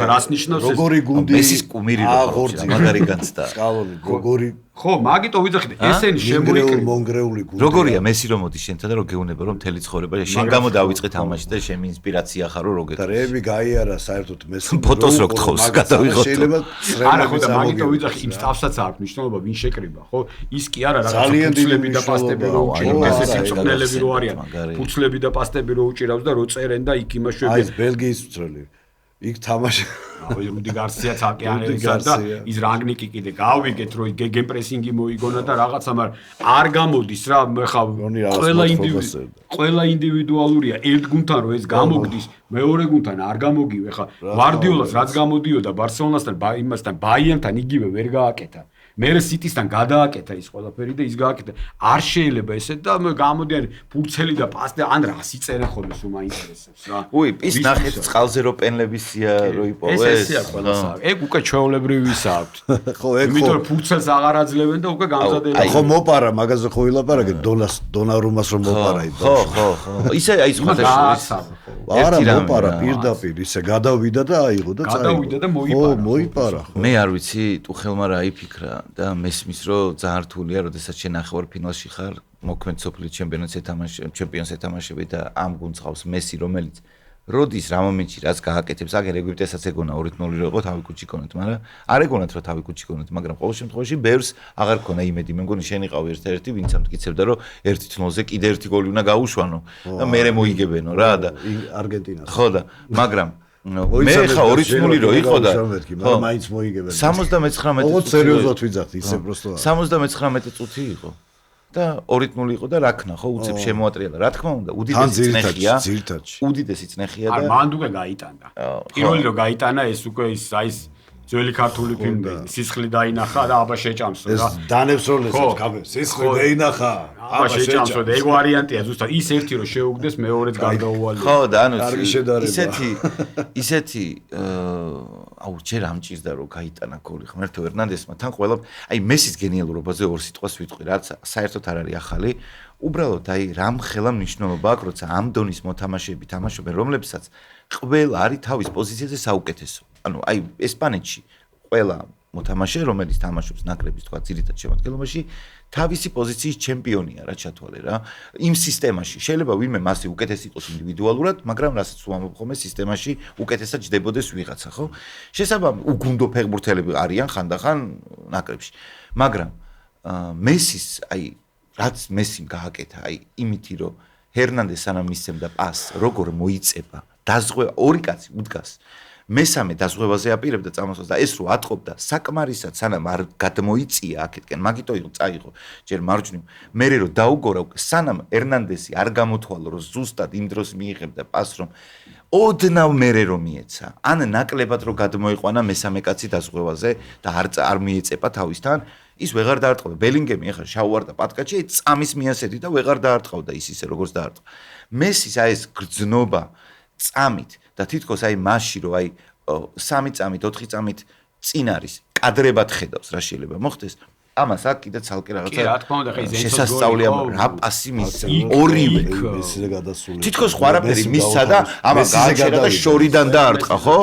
რას ნიშნავს ეს როგორი გუნდი მესის კუმირი რო მაგარი განცდა სკალონი როგორი ხო მაგიტო ვიძახით ესენი შემოიკრიბა მონგრეული გუნდი როგორია მესი რომ მოდის შენთან და რო გეუნება რომ მთელი ცხოვრება შენ გამო დავიწყე თამაში და შენ ინსპირაცია ხარო რო გეტყვი და რეები გაიარა საერთოდ მესი ფოტოს რო გთხოვს გადავიღოთ შეიძლება არა ხო და მაგიტო ვიძახი იმ სტავსაც აქვს მნიშვნელობა ვინ შეკრიბა ხო ის კი არა რაღაც ფუცლები და პასტები რო უჭირავს ესეთი წვნელები რო არიან ფუცლები და პასტები რო უჭირავს და რო წერენ და იქ იმაშვები აი ეს ბელგიის მცველი იქ თამაში რუდი გარსიაც აკეანელისა და ის რაგნიკი კიდე გავიგეთ რომ გეგენპრესინგი მოიგონა და რაღაცა მაგრამ არ გამოდის რა ხა ყველა ინდივიდუალურია ერთ გუნდთან რომ ეს გამოგდის მეორე გუნდთან არ გამოგივე ხა გვარდიოლას რაც გამოდიოდა ბარსელონასთან იმასთან ბაიერნთან იგივე ვერ გააკეთა მერე სიტისთან გადააკეთა ის ყველაფერი და ის გააკეთა არ შეიძლება ესე და გამოდიან ფურცელი და პასტე ან რას იწერენ ხოლმე სულ მაინტერესებს რა უი ის ნახეთ წყალზე რო პენლების სია რო იპოვეს ესეა ყველასა ეგ უკვე ჩვეულებრივი ისა აქვს ხო ეგ ხო იმიტომ ფურცელს აღარ აძლევენ და უკვე გამზადებული ხო მოპარა მაგაზე ხო ვილაპარაკე დონარუმას რომ მოპარა ხო ისე აი სხვა არა ერთი რამე მოპარა რა. პირდაპირ ისე გადავიდა და აიღო და წაიღო. გადავიდა და მოიპარა. ხო, მოიპარა. მე არ ვიცი ტუხელმა რა იფიქრა და მესმის რომ ძალიან რთულია, როდესაც შენ ნახევარფინალში ხარ, მოქმედ სოფლიო ჩემპიონს ეთამაშები და ამ გუნდს ყავს მესი, რომელიც როდის რა მომენტში რაც გააკეთებს, აგერ ეგვიპტესაც ეგონა 2-0 რო იყო თავი კუჩი კონეთ, მაგრამ არ ეგონათ რომ თავი კუჩი კონეთ, მაგრამ ყოველ შემთხვევაში ბევრს აღარ ქონა იმედი. მე მგონი შენ იყავი ერთ-ერთი, ვინც ამტკიცებდა რომ 1-0-ზე კიდე ერთი გოლი უნდა გაუშვანო და მერე მოიგებენო რა და არგენტინას. ხო და მაგრამ მე ხა 2-0 რო იყო და მაგრამ მაინც მოიგებენ. 79 ოღონდ სერიოზულად ვიძახთ, ისე პროსტო. 79 წუთი იყო. და 2-0 იყო და რა ქნა ხო უცებ შემოატრიალა. რა თქმა უნდა, უდიდესი წნეხია. უდიდესი წნეხია და არ მანდ უკვე გაიტანა. პირველი რო გაიტანა ეს უკვე ის ძველი ქართული ფილმი სისხლი დაინახა და აბა შეჭამსო რა. ეს დანებს როლესაც გაბე. სისხლი დაინახა. აბა შეჭამსო და ეგ ვარიანტია ზუსტად ის ერთი რო შეუგდეს მეორეც გარდაუვალია. ხო და ანუ ისეთი აუ ჯერ ამჭირდა რომ გაიტანა გოლი ღმერთო ერნანდესმა თან ყველა აი მესის გენიალურობაზე ორ სიტყვას ვიტყვი რაც საერთოდ არ არის ახალი უბრალოდ აი რამ ხელა მნიშვნელობა აქვს როცა ამ დონის მოთამაშეები თამაშობენ რომლებსაც ყველა არის თავის პოზიციაზე საუკეთესო ანუ აი ესპანეთში ყველა მოთამაშე რომელიც თამაშობს ნაკრების თქვა ძირითად შემადგენლობაში თავისი პოზიციის ჩემპიონია რა ჩათვალე რა იმ სისტემაში შეიძლება ვინმე მასი უკეთესი იყოს ინდივიდუალურად მაგრამ რასაც უამბობ ხოლმე სისტემაში უკეთესად ჯდებოდეს ვიღაცა ხო შესაბამისად უგუნდო ფეხბურთელები არიან ხანდახან ნაკრებში მაგრამ მესის აი რაც მესიმ გააკეთა აი იმითი რომ ჰერნანდეს სანამ მისცემდა პასს როგორ მოიწება დაზღვევა ორი კაცი უდგას მესამე დაზღვევაზე აპირებდა წამოსვლას და ეს რო ატყობდა საკმარისად სანამ არ გადმოიწია აქეთკენ მაგიტო იყო წაიღო ჯერ მარჯვნივ მერე რო დაუგორა სანამ ერნანდესი არ გამოთვალო რომ ზუსტად იმ დროს მიიღებდა პასს რომ ოდნავ მერე რომ მიეცა ან ნაკლებად რო გადმოიყვანა მესამე კაცი დაზღვევაზე და არ მიეწება თავისთან ის ვეღარ დაარტყავდა ბელინგემი ახლა შაუარდა პატკაჩი წამის მიასედი და ვეღარ დაარტყავდა ის ისე როგორც დაარტყა მესის აი ეს გრძნობა წამით და თითქოს აი მასში რომ აი 3 წამით 4 წამით წინ არის კადრებად ხედავს რა შეიძლება მოხდეს ამას აქ კიდე ცალკე რაღაცა შესასწავლია რა პასი მისცა ორივე ისე გადასული თითქოს ხვარაფერი მისცა და ამა გააჩერა და შორიდან დაარტყა ხო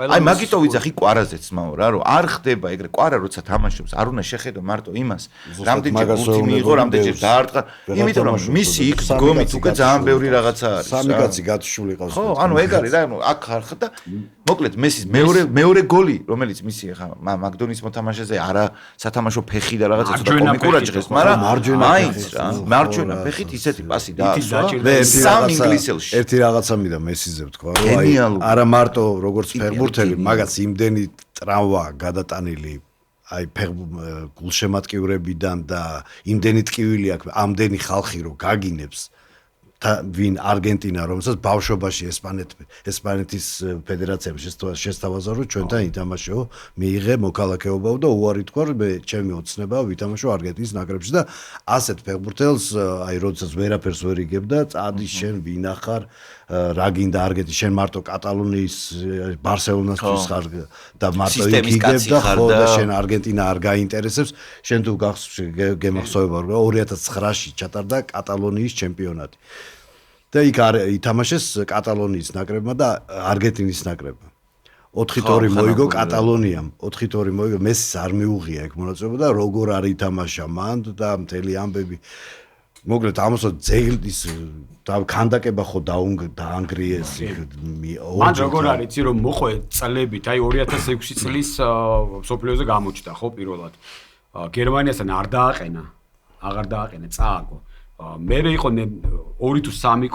აი მაგიტო ვიძახი კვარაზეც მაო რა რომ არ ხდება ეგრე კვარა როცა თამაშობს არ უნდა შეხედო მარტო იმას რამდენჯერ გუთი მიიღო რამდენჯერ დაარტყა იმიტომ რომ მისი იქ გომით უკვე ძალიან ბევრი რაღაცა არის სამი კაცი გათშული ყავს ხო ანუ ეგ არის რა ანუ აქ ხარ და მოკლედ მესის მეორე გოლი რომელიც მისი ხა მაგდონის მოთამაშეზე არა სათამაშო ფეხი და რაღაცა ცოტა კომიკურად ჟღერს, მაგრამ მაინც რა, მარჯვენა ფეხით ისეთი პასი დაასვა. სამ ინგლისელში. ერთი რაღაცა მინდა მესიზე ვთქვა, რომ აი არა მარტო როგორც ფეხბურთელი, მაგაც იმდენი ტრავმა გადატანილი აი გულშემატკივრებიდან და იმდენი ტკივილი აქვს, ამდენი ხალხი რომ გაგინებს ვინ არგენტინა რომელსაც ბავშვობაში ესპანეთის ფედერაციამ შესთავაზა რომ ჩვენთან ითამაშო მიიღე მოქალაქეობა და უარი თქვა მე ჩემი ოცნება ვითამაშო არგენტინის ნაკრებში და ასეთ ფეხბურთელს აი როდესაც ვერაფერს ვერ იგებდა წადი შენ ვინ ახარ რა გინდა არგენტინა შენ მარტო კატალონიის ბარსელონასთვის ხარ და მარტო იქ იგებ და ხო და შენ არგენტინა არ გაინტერესებს შენ თუ გემახსოვება რომ 2009-ში ჩატარდა კატალონიის ჩემპიონატი და იქ ითამაშეს კატალონიის ნაკრებმა და არგენტინის ნაკრებმა 4-2 მოიგო კატალონიამ 4-2 მოიგო მესის არ მიუღია ეგ მონაწილეობა და როგორ არ ითამაშა მან და მთელი ამბები მოკლედ ამასო ძელის და ქანდაკება ხო დაანგრიეს მან როგორ არის იცი რომ მოყვე წლებით აი 2006 წლის სოფლიოზე გამოჩნდა ხო პირველად გერმანიასთან არ დააყენა აღარ დააყენა წააგო მერე იყო 2 თუ 3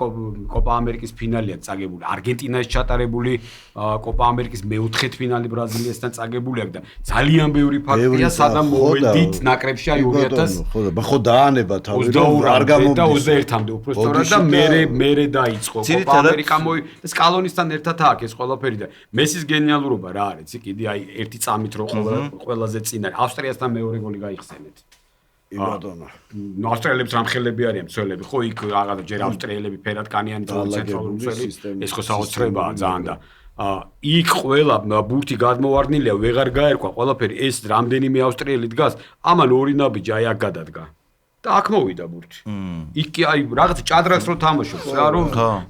კოპა ამერიკის ფინალია წაგებული არგენტინაში ჩატარებული კოპა ამერიკის მეოთხე ფინალი ბრაზილიასთან წაგებული აქვს და ძალიან ბევრი ფაქტია სადამ მოვედით ნაკრებში აი 2000 ხო დაანება თავი არ გამომდის და 21-მდე უფრო სწორად და მერე დაიწყო კოპა ამერიკა და სკალონისთან ერთად აქ ეს ყველაფერი და მესის გენიალურობა რა არის იცი კიდე აი ერთი წამით რო ყველაზე წინ არის ავსტრიასთან მეორე გოლი გაიხსენეთ იმადონა. ნუ ავსტრიელებს რამხელები არიან მცველები, ხო იქ რაღაცა ჯერ ავსტრიელები ფერადკანიანი ცენტრალური მცველი, ეს ხო საოცრებაა ძალიან და იქ ყველა ბურთი გადმოვარდნილია, ვეღარ გაერკვა ყველაფერი ეს რამდენიმე ავსტრიელი დგას, ამან ორი ნაბიჯი აი აქ გადადგა. და აქ მოვიდა ბურთი. იქ კი აი რაღაც ჭადრაკს რო თამაშობს რა რომ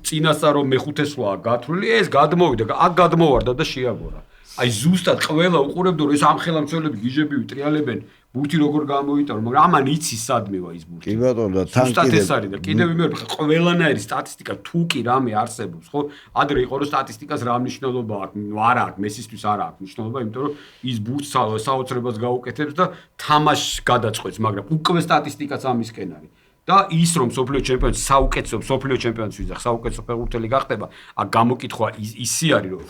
წინასწარ რომ მეხუთე სვლა გათვლილი ეს გადმოვიდა აქ გადმოვარდა და შეაგორა. აი ზუსტად ყველა უყურებდა რომ ეს ამ ხელამძღვანელები გიჟებივი ტრიალებენ ბურთი როგორ გამოიტარო მაგრამ ამან იცის სადმევა ის ბურთი. კი ბატონო და თან კიდე ეს არის და კიდევ იმერ ყველანაირი სტატისტიკა თუ კი რამე არსებობს ხო ადრე იყო რომ სტატისტიკას რა მნიშვნელობა აქვს არა აქვს მესისთვის არა აქვს მნიშვნელობა იმიტომ რომ ის ბურთს საოცრებას გაუკეთებს და თამაშს გადაწყვეტს მაგრამ უკვე სტატისტიკაც ამისკენ არის. და ის რომ სოფლიო ჩემპიონი საუკეთესო სოფლიო ჩემპიონი ვიზახ საუკეთესო ფეხბურთელი გახდება აქ გამოკითხვა ისი არის რომ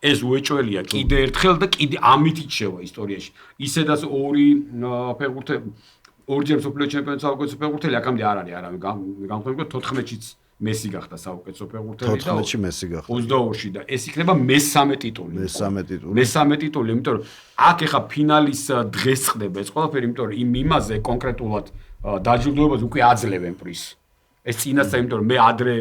ეს უეჭველია კიდე ერთხელ და კიდე ამითიც შევა ისტორიაში ისედაც ორი ფეხბურთელი ორჯერ სოფლიო ჩემპიონი საუკეთესო ფეხბურთელი აქამდე არ არის არავინ გამხდები 14-ში მესი გახდა საუკეთესო ფეხბურთელი და 14-ში მესი გახდა 22-ში და ეს იქნება მესამე ტიტული მესამე ტიტული იმიტომ რომ აქ ეხა ფინალის დღეს ხდება ეს ყველაფერი იმიტომ რომ იმ იმაზე კონკრეტულად დაჯილდოებას უკვე აძლევენ პრის. ეს წინასწარ იმიტომ რომ მე ადრე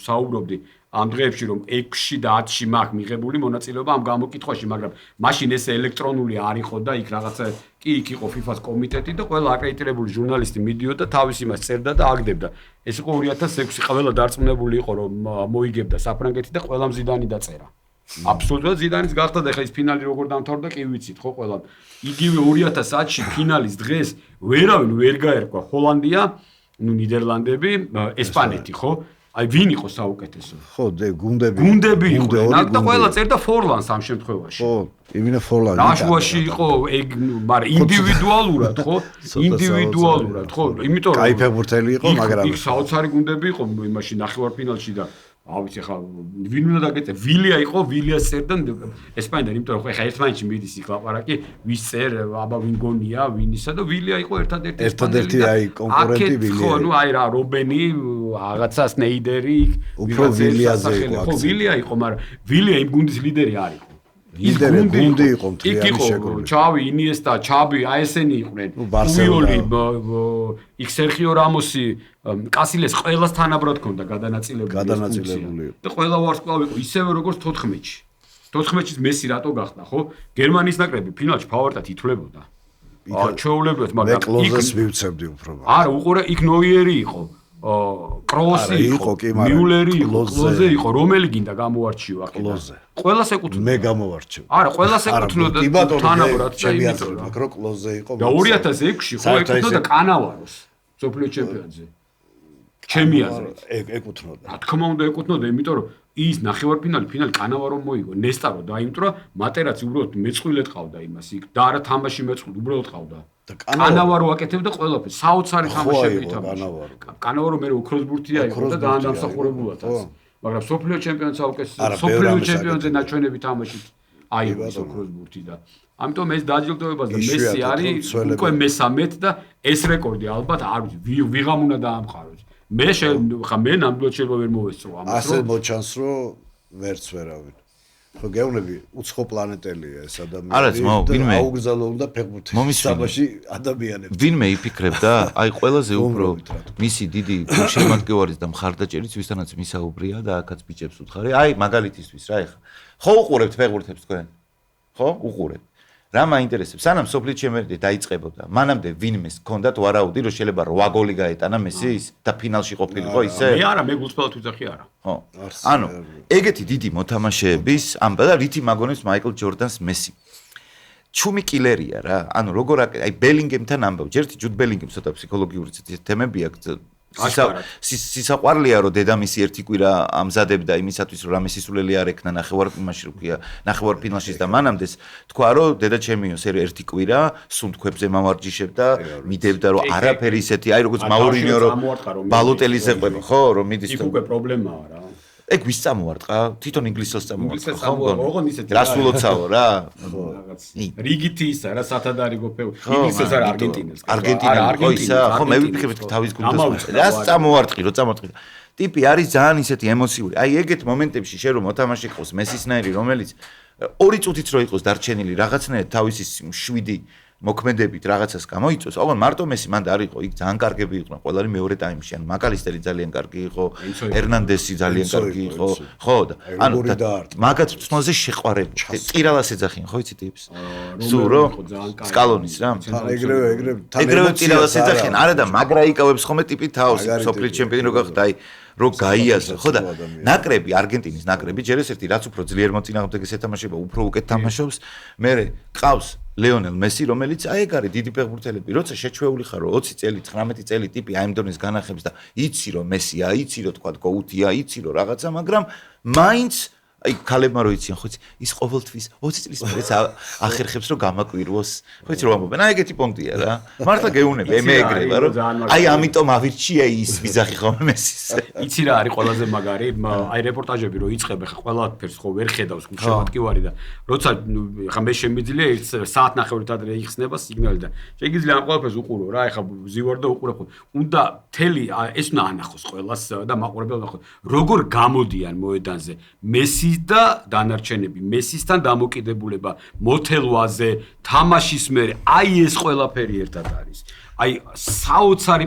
საუბრობდი ამ დღეებში რომ 6-ში და 10-ში მაქვს მიღებული მონაწილეობა ამ გამოკითხვაში, მაგრამ მაშინ ეს ელექტრონული არ იყო და იქ რაღაცა კი იქ იყო FIFA-ს კომიტეტი და ყველა აკრედიტირებული ჟურნალისტი მიდიოდა თავის იმას წერდა და აგდებდა. ეს იყო 2006-ი ყველა დარწმუნებული იყო რომ მოიგებდა საფრანგეთი და ყველამ ზიდანი დაწერა. აბსოლუტურად ზიდანის გახდა და ხა ის ფინალი როგორ დამთავრდა კი ვიცით ხო ყველა. იგივე 2010-ში ფინალის დღეს ვერავინ ვერ გაერკვა ჰოლანდია, ნუ ნიდერლანდები, ესპანეთი ხო? აი ვინ იყო საუკეთესო? ხო, გუნდები იყო და ყველა წერდა ფორლანს ამ შემთხვევაში. ხო, იმენა ფორლანი. რაშუაში იყო ეგ, მაგრამ ინდივიდუალურად ხო? ინდივიდუალურად ხო? იმიტომ რომ კაი ფეხბურთელი იყო, მაგრამ იქ საოცარი გუნდები იყო იმაში ნახევარფინალში და ავიცი ხა ვინ უნდა დაგეწე ვილია იყო ვილიას წერდა ესპანიდან იმიტომ რომ ხო ხა ერთმანეთში მიდის იქ ლაპარაკი ვის წერ აბა ვინ გონია ვინისა და ვილია იყო ერთადერთი აი კონკურენტი ვილია ხო ნუ აი რა რობენი რაღაცა სნეიდერი იქ უფრო ვილიაზე იყო ხო ვილია იყო მაგრამ ვილია იმ გუნდის ლიდერი არ იყო გუნდი იყო მთლიანი შეკრული ჩავი ინიესტა ჩაბი აი ესენი იყვნენ უიოლი იქ სერხიო რამოსი კასილეს ყველას თანაბრად ქონდა გადანაწილებული და ყველა ვარსკვლავი იყო ისევე როგორც 14-ში 14-ში მესი რატო გახდა ხო გერმანიის ნაკრები ფინალში ფავორიტად ითვლებოდა ჩეულებიათ მაგრამ მე კლოზეს მივცემდი უფრო არა უყურე იქ ნოიერი იყო კროსი იყო მიულერი იყო კლოზე იყო რომელი გინდა გამოარჩიო აქედან ყველას ეკუთვნოდა მე გამოვარჩევ არა ყველას ეკუთვნოდა თანაბრად და იმიტომ მაგრამ კლოზე იყო და 2006-ში ხო ეკუთვნოდა კანავაროს სოფლიო ჩემპიონატზე ჩემი აზრით ეკუთვნოდა რა თქმა უნდა ეკუთვნოდა იმიტომ რომ ის ნახევარფინალი კანავარომ მოიგო ნესტარო დაიმტრა მატერაცი უბრალოდ მეწყვილედ ყავდა იმას იქ და არა თამაში მეწყვილ უბრალოდ ყავდა კანავარო აკეთებდა ყველაფერს საოცარი თამაშები თამაშობდა კანავარო მე ოქროს ბურთია იყო და დაამსახურებულად მაგრამ სოფლიო ჩემპიონატს საუკეთესო სოფლიო ჩემპიონატზე ნაჩვენები თამაშით აიღო ოქროს ბურთი და ამიტომ ეს დაჯილდოებას და მესი არის უკვე მესამედ და ეს რეკორდი ალბათ არ ვიცი ვიღამ უნდა დაამყაროს მე ხა მე ნამდვილად შეიძლება ვერ მოვესწრო ამას რომ ასე მოჩანს რომ ვერც ვერავინ ხო გეუბნები უცხო პლანეტელია ეს ადამიანი და აუგზავნო უნდა ფეხბურთის საბაში ადამიანებს ვინმე იფიქრებდა აი ყველაზე უფრო მისი დიდი შემადგენლობის და მხარდაჭერით ვისთანაც მისაუბრია და აქაც ბიჭებს უთხარი აი მაგალითისთვის რა ეხა ხო უყურებთ ფეხბურთებს თქვენ ხო უყურებთ რა მაინტერესებს სანამ სოფლიო ჩემპიონატი დაიწყებოდა მანამდე ვინმეს ჰქონდათ ვარაუდი რომ შეიძლება 8 გოლი გაეტანა მესის და ფინალში ყოფილიყო ისე მე არა მე გულწრფელად ვიძახი არა ხო ანუ ეგეთი დიდი მოთამაშეების ამ და რითი მაგონებს მაიკლ ჯორდანს მესი ჩუმი კილერია რა ანუ როგორ აი ბელინგემთან ამბობ ჯერთი ჯუდ ბელინგემ ცოტა ფსიქოლოგიური თემები აქვს სისაყვარლია რომ დედამისი ერთი კვირა ამზადებდა იმისათვის რომ რამე სისულელი არ ექნა ნახევარფინალში და მანამდე თქვა რომ დედა ჩემიოს ერთი კვირა სუნთქვებზე მავარჯიშებდა მიდევდა რომ არაფერი ისეთი აი როგორც მაურინიო რომ ბალოტელის ეყვება ხო რომ მიდის იქ უკვე პრობლემაა რა ეგ ვის წამოვარტყა თვითონ ინგლისელს წამოვარტყა ხო ოღონდ ისეთი რასულოცაო რა რაღაც რიგითი ისა რა სათადარიგო ინგლისელს არა არგენტინა ხო ისა ხო მე ვიფიქრებ თავის გუნდს რას წამოვარტყი რომ წამოვარტყი ტიპი არის ძალიან ისეთი ემოციური აი ეგეთ მომენტებში შე რომ მოთამაშე ყავს მესისნაირი რომელიც 2 წუთიც რო იყოს დარჩენილი რაღაცნაირად თავისი 7 მოქმედებით რაღაცას გამოიწვევს, ოღონდ მარტო მესი მანდ არ იყო, იქ ძალიან კარგები იყვნენ, ყველანი მეორე ტაიმში, ან მაკალისტერი ძალიან კარგი იყო, ერნანდესი ძალიან კარგი იყო, ხო და ანუ მაგათ თვალზე შეყვარებული. ტირალას ეძახიან, ხო იცი ტიპს? სულ რომ სკალონის რა? ეგრევე ტირალას ეძახიან, არა და მაგრა იკავებს ხოლმე ტიპი თავს, სოფლის ჩემპიონი რო გახდა, აი რო გაიაზრო, ხო და ნაკრები, არგენტინის ნაკრები, ჯერ ეს ერთი რაც უფრო ძლიერ მოწინააღმდეგეს ეთამაშება, უფრო უკეთ თამაშობს, მერე ყავს ლეონელ მესი, რომელიც აი ეგ არის დიდი ფეხბურთელები, როცა შეჩვეული ხარო 20 წელი, 19 წელი ტიპი აი ამ დონის განახებს და იცი რომ მესია, იცი რომ თქვა გოუთია, იცი რომ რაღაცა, მაგრამ მაინც აი ქალებმა რო იციან, ხო იცი, ის ყოველთვის 20 წლის მერეც ახერხებს რომ გამაკვირვოს. ხო იცი რომ ამბობენ, აი ეგეთი პონტია რა. მართლა გეუნები, მე ეგრევა რომ აი ამიტომ ავირჩია ის ვიზახი ხოლმე მესის. იცი რა არის ყველაზე მაგარი? აი რეპორტაჟები რო იწყებ, ხა ყველაფერს ხო ვერ ხედავს გულშემატკივარი და როცა ხა მე შემიძლია ერთ საათნახევრით ადრე იხსნება სიგნალი და შეგიძლია ამ ყველაფერს უყურო რა, ხა ვზივარ და უყურებ. უნდა თელი ეს უნდა ანახოს ყველას და მაყურებელს ნახოს. როგორ გამოდიან მოედანზე მესი და დანარჩენები, მესისთან დამოკიდებულება, მოთელვაზე, თამაშის მერე, აი ეს ყველაფერი ერთად არის. აი საოცარი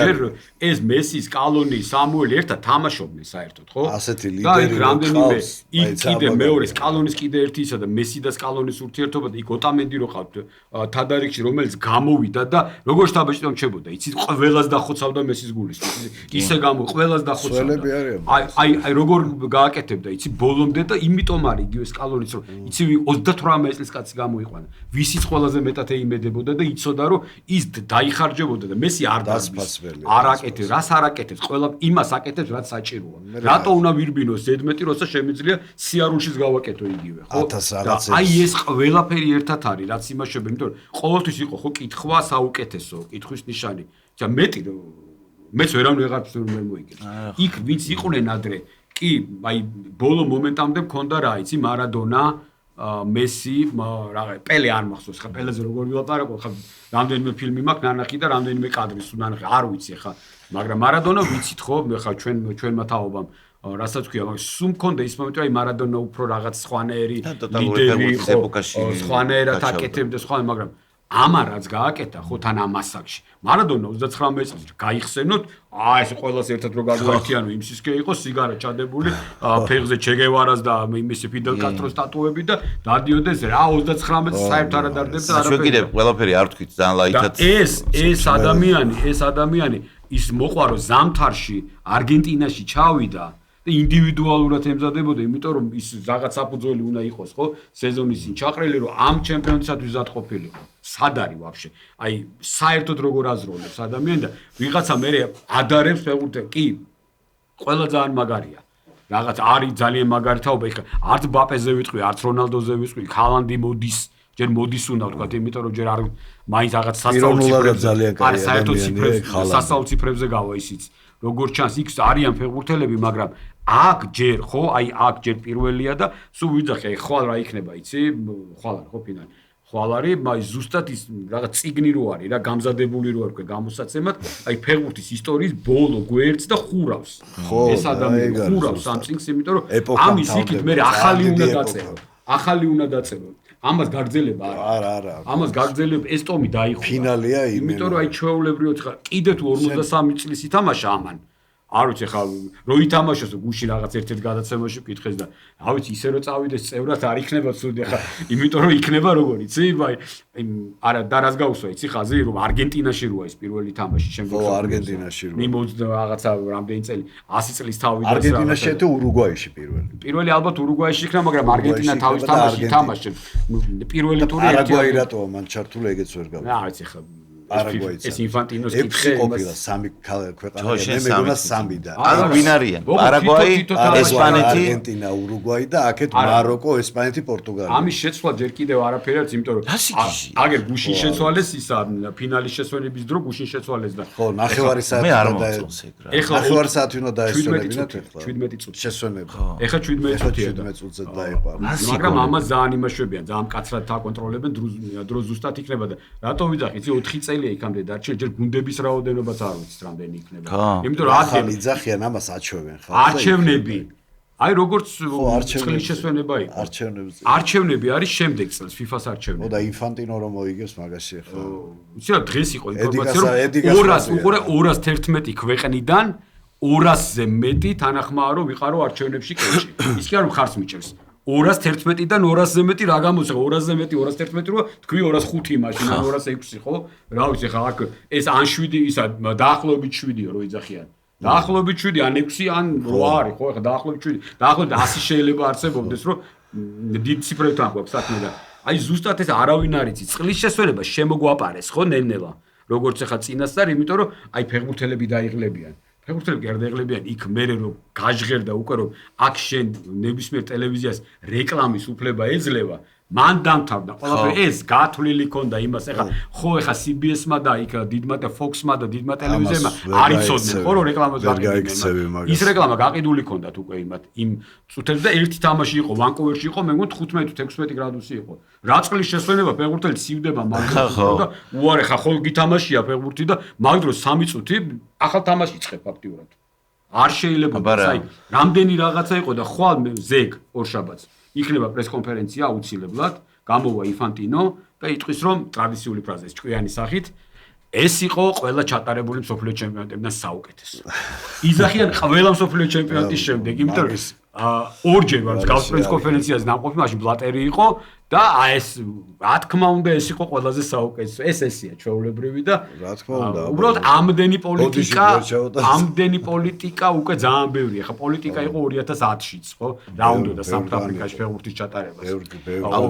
ჯერ ეს მესი, სკალონი, სამუელი ერთად თამაშობდნენ საერთოდ, ხო? ასეთი ლიდერი რამდენიმე იქ კიდე მეორე სკალონის კიდე ერთი ისა და მესი და სკალონის ურთიერთობა და იქ ოტამენდი რო ყავთ თადარიგში, რომელიც გამოვიდა და როგორ შტაბეჭდომ ჩებოდა, იცით, ყველას დახოცავდა მესის გულის. ისე ყველას დახოცავდა. აი როგორ გააკეთებდა, იცი, ბოლომდე და იმიტომ არის იგივე სკალონის რომ იცი 38 წლის კაცი გამოიყვანა. ვისიც ყველაზე მეტად ეიმედებოდა და იცოდა რომ ის დაიხარჯებოდა და მესი არ დასფას. არ აკეთებს, რას არ აკეთებს, ყველა იმას აკეთებს, რაც საჭიროა. რატო უნდა ვირბინოს ზედმეტი, როცა შემიძლია სიარულშიც გავაკეთო იგივე, ხო? აი ეს ყველაფერი ერთად არის, რაც იმაშობენ, იმიტომ რომ ყოველთვის იყო ხო კითხვა საუკეთესო, კითხვის ნიშანი. და მეტი მეც ვერავინ ვეღარც ვერ მოიგებს. იქ ვინც იყვნენ ადრე, კი, აი ბოლო მომენტამდე მქონდა რა, იცი, მარადონა მესი, რაღაც პელე არ მახსოვს, ხა პელეზე როგორ ვილაპარაკო, ხა რამდენიმე ფილმი მაქვს ნანახი და რამდენიმე კადრი სულ ნანახი, არ ვიცი ხა, მაგრამ მარადონა ვიცით ხო, ხა ჩვენმა თაობამ, რასაც ქვია, მაგრამ სულ მქონდა ის მომენტი, აი მარადონა უფრო რაღაც სხვანაირი ლიდერი იყო, სხვანაირად აკეთებდა სხვა, მაგრამ ამა რაც გააკეთა ხო თან ამ ასაკში. მარადონა 39 წელს გაიხსენოთ, ეს ყველას ერთად რო გაგვაერთიანო, იმ სისკე იყო სიგარა ჩადებული, ფეხზე ჩეგევარას და იმის ფიდელ კასტროს სტატუები და დადიოდეს რა 39 წელს საერთოდ არ დარდებდა არაფერი. ჩვენ კიდევ ყველაფერი არ თქვით ძალიან ლაითად. ეს ადამიანი ის მოყვარო ზამთარში არგენტინაში ჩავიდა და ინდივიდუალურად ემზადებოდა, იმიტომ რომ ის რაღაც საფუძველი უნდა იყოს, ხო? სეზონის წინ ჩაყრილი რომ ამ ჩემპიონატისათვის მზად ყოფილიყო. სად არის ვაფშე? აი, საერთოდ როგორ აზროვნებს ადამიანი და ვიღაცა მერე ადარებს ფეხბურთელს, კი, ყველა ძალიან მაგარია. რაღაც არის ძალიან მაგარი თაობა, ეხლა არც ბაპეზე ვიტყვი, αρც რონალდოზე ვიტყვი, ჰალანდი მოდის, ჯერ მოდის უნდა ვთქვათ, იმიტომ რომ ჯერ არ მაინც რაღაც სასწაულ ციფრებზე გავა ისიც. როგორც ჩანს, იქ არიან ფეხბურთელები, მაგრამ აქ ჯერ ხო, აი აქ ჯერ პირველია და სულ ვიძახე, ხვალ რა იქნება, იცი? ხვალ არის ხო ფინალი. ხვალ არის, მაგრამ ზუსტად ის რაღაც ციგნი რო არის რა, გამზადებული რო არის გამოსაცემად, აი ფეხბურთის ისტორიის ბოლო გვერდს და ხურავს. ეს ადამიანი ხურავს ამ წიგნს, იმიტომ რომ ამის იქით მე ახალი უნდა დაწერო. ახალი უნდა დაწერო. ამას გაგრძელება არა. ამას გაგრძელება ეს ტომი დაიხურა. ფინალია იმ. იმიტომ რომ აი ჩვეულებრივად ხა კიდე თუ 53 წლის ითამაშა ამან. არ ვიცი ხა რო ითამაშოს გუში რაღაც ერთ-ერთ გადაცემაში ვკითხეს და რა ვიცი ისე რო წავიდეს წევრად არ იქნება ცუდი ხა იმიტომ რომ იქნება როგორ იცი აი არა და რას გაუსვა იცი ხაზი რომ არგენტინაში როა ის პირველი თამაში შემდგომ ხო არგენტინაში როა მიმოც რაღაცა რამდენი წელი 100 წლის თავიდან არგენტინაში თუ ურუგვაიში პირველი ალბათ ურუგვაიში იქნა მაგრამ არგენტინა თავის თამაში ითამაშებს პირველი ტური არაგვაი რატოა მან ჩართული ეგეც ვერ გავიგე რა ვიცი ხა არაგვაიცა. ეს ინფანტინოს კითხე ყოფილა სამი ქვეყანა. მე მეგონა სამი და. ანუ ვინ არიან? პარაგვაი, ესპანეთი, არგენტინა, ურუგვაი და აქეთ მაროკო, ესპანეთი, პორტუგალია. ამის შეცვლა ჯერ კიდევ არაფერი არის, იმიტომ რომ აგერ გუშინ შეცვალეს ისა ფინალის შესვენების დრო გუშინ შეცვალეს და ხო, ნახევარი საათი და ეხლა ნახევარი საათი უნდა დაესვენებინათ ეხლა. 17 წუთი შესვენება. ეხლა 17 წუთზე დაიყვა. მაგრამ ამას ძალიან იმაშვებიან, ძალიან მკაცრად დააკონტროლებენ, დრო ზუსტად იქნება და რატო ვიძახი, იცი 4 წელია იქამდე დარჩა, ჯერ გუნდების რაოდენობაც არ ვიცით რამდენი იქნება. იმიტომ რომ ახალი ძახიან ამას აჩვევენ ხალხს. არჩევნები აი როგორც წლის შესვენება იყო. არჩევნები არის შემდეგ წელს FIFA-ს არჩევნები. და ინფანტინო რომ მოიგებს მაგაში ახლა. იცი რა დღეს იყო ინფორმაცია რომ 211 ქვეყნიდან 200-ზე მეტი თანახმაა რომ ვიყარო არჩევნებში კეჭი. ის კი არ რომ ხარს მიჭერს. 211-დან 200-ზე მეტი რა გამოცხა 200-ზე მეტი 211 რო თქვი 205 მაშინ 206 ხო? რა ვიცი ხა აქ ეს ან 7 ისა დაახლოებით 7-ია რო იძახიან. დაახლოებით 7 ან 6 ან 8 არის ხო? ხა დაახლოებით 7. დაახლოებით 100 შეიძლება არსებობდეს რომ დიდ ციფრებთან გვაქვს საქმე და აი ზუსტად ეს არავინ არ იცი წყლის შესვენება შემოგვაპარეს ხო ნელ-ნელა როგორც ახლა წინასწარ იმიტომ რომ აი ფეხბურთელები დაიღლებიან ფეხბურთელები არ დაიღლებიან იქ მერე რომ გაჟღერდა უკვე რომ აქ შენ ნებისმიერ ტელევიზიას რეკლამის უფლება ეძლევა მან დამთავრდა ყველაფერი ეს გათვლილი ქონდა იმას ეხა ხო ეხა CBS-მა და იქ დიდმა და Fox-მა და დიდმა ტელევიზიებმა არ იცოდნენ ხო რომ რეკლამას გაყიდნენ ის რეკლამა გაყიდული ქონდათ უკვე იმ წუთებზე და ერთი თამაში იყო ვანკუვერში იყო მე მგონი 15-16 გრადუსი იყო რა წყლის შესვენება ფეხბურთელი სივდება მაგდროს და უარე ხა ხო გითამაშია ფეხბურთი და მაგდროს 3 წუთი ახალ თამაში იწყებ ფაქტიურად არ შეიძლება აი რამდენი რაღაცა იყო და ხვალ ზეგ ორშაბათს იქნება პრესკონფერენცია აუცილებლად, გამოვა ინფანტინო და იტყვის რომ ტრადიციული ფრაზა ჭკვიანი სახით ეს იყო ყველა ჩატარებული მსოფლიო ჩემპიონატებიდან საუკეთესო. იძახიან ყველა მსოფლიო ჩემპიონატის შემდეგ, იმიტომ რომ ორჯერ ვარ გავს პრესკონფერენციაზე ნამყოფი, მაშინ ბლატერი იყო და ეს რა თქმა უნდა ეს იყო ყველაზე საუკეთესო. ეს ესია ჩვეულებრივი და რა თქმა უნდა. უბრალოდ ამდენი პოლიტიკა უკვე ძალიან ბევრია. ხა პოლიტიკა იყო 2010-შიც, ხო? რა უნდა სამხრეთ აფრიკაში ფეხბურთის ჩატარებას.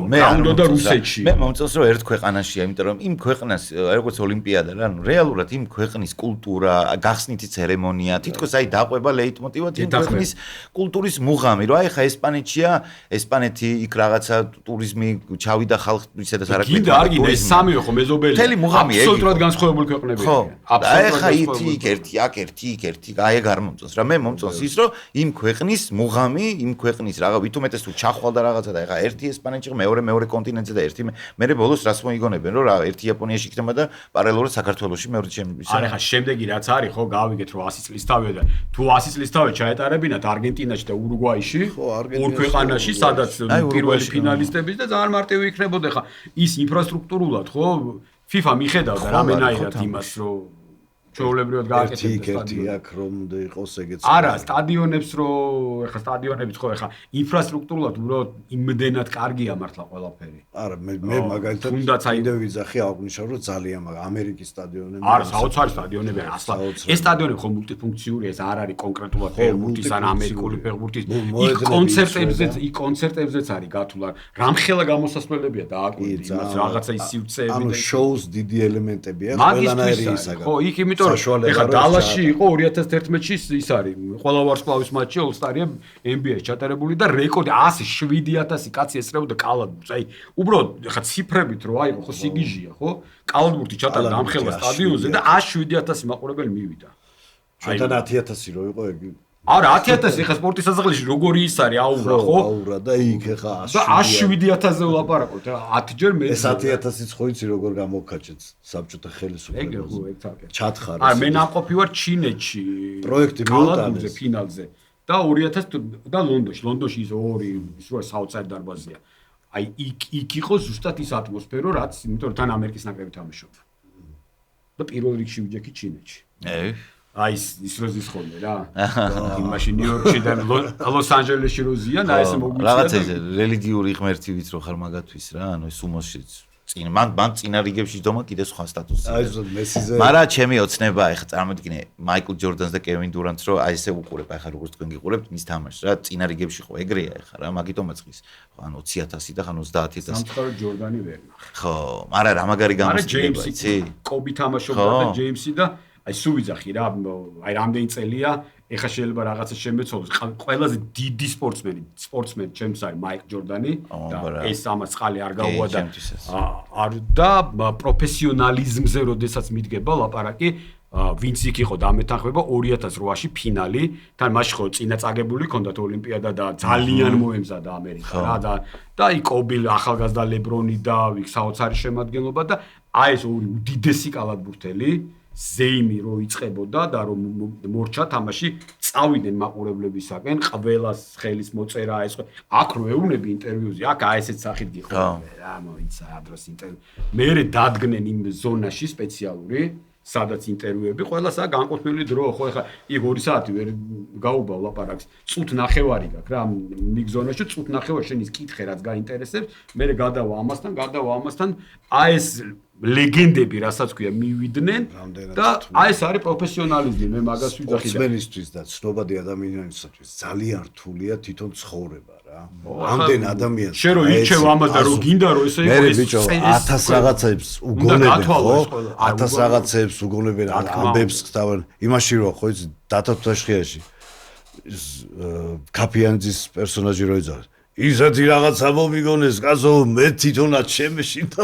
მე უნდა და რუსეთში. მე მომწონს რომ ერთ ქვეყანაშია, იმიტომ რომ იმ ქვეყანას როგორც ოლიმპიადა რა, ანუ რეალურად იმ ქვეყნის კულტურა, გახსნითი ცერემონია, თითქოს აი დაყვება ლეიტმოტივად იმ ქვეყნის კულტურის მუღამი. რომ აი ხა ესპანეთშია, ესპანეთი იქ რაღაცა ტურიზმი ჩავიდა ხალხ ისედაც არ აკეთებს. კიდე არ გინდა ეს სამიო ხო მეზობელი. აბსოლუტურად განსხვავებული ქვეყნებია. ხო. აი ხა იქ ერთი, აქ ერთი, იქ ერთი, აი ეგ არ მომწონს რა. მე მომწონს ის რომ იმ ქვეყნის მუღამი, იმ ქვეყნის რაღაც ვითომეტეს თუ ჩახვალდა რაღაცა და ეხა ერთი ესპანეთში მეორე კონტინენტზე და ერთი მე ბოლოს რას მოიგონებენ რომ რა ერთი იაპონიაში იქნება და პარალელურად საქართველოში მეორე ჩემპიონატი. არა ხა შემდეგი რაც არის ხო გავიგეთ რომ 100 წლის თავია და თუ 100 წლის თავი ჩაეტარებინათ არგენტინაში და ურუგვაიში ორ ქვეყანაში სადაც პირველი ფინალისტების და ძალიან მარტივი იქნებოდა ხა ის ინფრასტრუქტურულად ხო FIFA მიხედავდა რამენაირად იმას რომ ჩვეულებრივად გააკეთებდეს სტადიონი აქ რომ იყოს ეგეც არა სტადიონებს რომ ეხა სტადიონებიც ხო ეხა ინფრასტრუქტურულად უბრალოდ იმდენად კარგია მართლა ყველაფერი არა მე მაგალითად თუნდაც აი ვიზახი აღნიშნავ რომ ძალიან მაგ ამერიკის სტადიონები არა საოცარი სტადიონები არა ასლა ეს სტადიონები ხო მულტიფუნქციურია ეს არ არის კონკრეტულად ფეხბურთის ან ამერიკული ფეხბურთის იქ კონცერტებზეც არის გათვლა რამხელა გამოსასვლელებია დააკვირდი იმას რაღაცა ის სივრცეები ანუ შოუს დიდი ელემენტებია ყველანაირი ისაგა ხო იქ იმიტომ ეხა დალასში იყო 2011-ში ის არის ყველა ვარსკვლავის მატჩი All-Star-ია NBA-ში ჩატარებული და რეკორდი 107,000 კაცი ესწრებოდა კალათბურთს. აი უბრალოდ ეხა ციფრებით რო აიღო ხო სიგიჟია ხო? კალათბურთი ჩატარდა ამხელა სტადიონზე და 107,000 მაყურებელი მივიდა. ჩვენთან 10,000 რო იყო ეგ არა 10,000 ეხა სპორტის საზღვრებში როგორი ის არის აურა ხო? აურა და იქ ეხა 107,000-ზე ვლაპარაკობთ 10 ჯერ მე ეს 10,000-იც ხო იცი როგორ გამოვქაჩეთ საბჭოთა ხელისუფლებას. ეგ ხო ეგ თაკე. ჩათხარეს. არა მე ნამყოფი ვარ ჩინეთში. პროექტი მიუტანეს ფინალზე და 2000 და ლონდონში ის ორი ის რო საოცარი დარბაზია. აი იქ იყო ზუსტად ის ატმოსფერო რაც იმიტომ რომ თან ამერიკის ნაკრები თამაშობდა. და პირველ რიგში ვიჯექი ჩინეთში. აი ის როზის ხოლმე რა. იმაში ნიუ-იორკში და ლოს-ანჯელესში როზია და ეს მოგვიწია. რაღაცა ეს რელიგიური ღმერთივით რო ხარ მაგათვის რა, ანუ ეს უმოსშიც. წინ მან წინა რიგებში დომა კიდე სხვა სტატუსი. აი ზოგ მესიზე. მაგრამ ჩემი ოცნება ეხა წარმოვიდგინე მაიკლ ჯორდანს და კევინ დურანტს რო აი ესე უყურებ, ეხა როგორც თქვენ გიყურებთ მის თამაშს რა, წინა რიგებში ხო ეგრეა ეხა რა, მაგიტომაც ხის. ან 20,000 და ხან 30,000. სამწუხაროდ ჯორდანი ვერ ნახე. ხო, მაგრამ რა მაგარი გამოსწრება იცი? კობი თამაშობდა და ჯეიმსი და აი სუვიძახი რა, აი რამდენი წელია ეხა შეიძლება რაღაცა შემეცოლოს ყველაზე დიდი სპორტსმენი ჩემს არის მაიკლ ჯორდანი და ეს ამას წყალი არ გაუვადა არ და პროფესიონალიზმზე როდესაც მიდგება ლაპარაკი ვინც იქ იყო დამეთანხმება 2008-ში ფინალი თან მაშინ ხო წინა წაგებული ქონდათ ოლიმპიადა და ძალიან მოემზადა ამერიკა რა და აი კობი ახალგაზრდა ლებრონი და იქ საოცარი შემადგენლობა და აი ეს ორი უდიდესი კალათბურთელი ზეიმი რო იწყებოდა და რომ მორჩა თამაში წავიდნენ მაყურებლებისაკენ, ყველას ხელის მოწერა ეს აქ რო ეუბნები ინტერვიუზე, აქ ესეც სახით გიყო. რა მოიცა ადროს ინტერვიუ. მერე დადგნენ იმ ზონაში სპეციალური სადაც ინტერვიუები, ყველასაა განყოფილი დრო, ხო ეხლა იქ 2 საათი ვერ გაუბავ ლაპარაკს. წუთ ნახევარი გაქვს რა, მიგ ზონაში წუთ ნახევარი შენ ის კითხე რაც გაინტერესებს, მე გადავა ამასთან, აი ეს ლეგენდები, რასაც ქვია, მივიდნენ და აი ეს არის პროფესიონალიზმი, მე მაგას ვიძახი და მსმენისთვის და ცნობადი ადამიანისთვის ძალიან რთულია თვითონ ცხოვრება რა. ამდენ ადამიანს შენ რო ირჩევ ამას და რო გინდა რომ ესე იყო ეს 1000 რაღაცებს უგონებენ ხო? 1000 რაღაცებს უგონებენ, ამბებს ხთავენ. იმაში რო ხო იცი დათათაშხიაში კაფიანძის პერსონაჟი რო იძახეს ისეთი რაღაცა მომიგონეს, კაცო, მე თვითონაც შემეშინდა.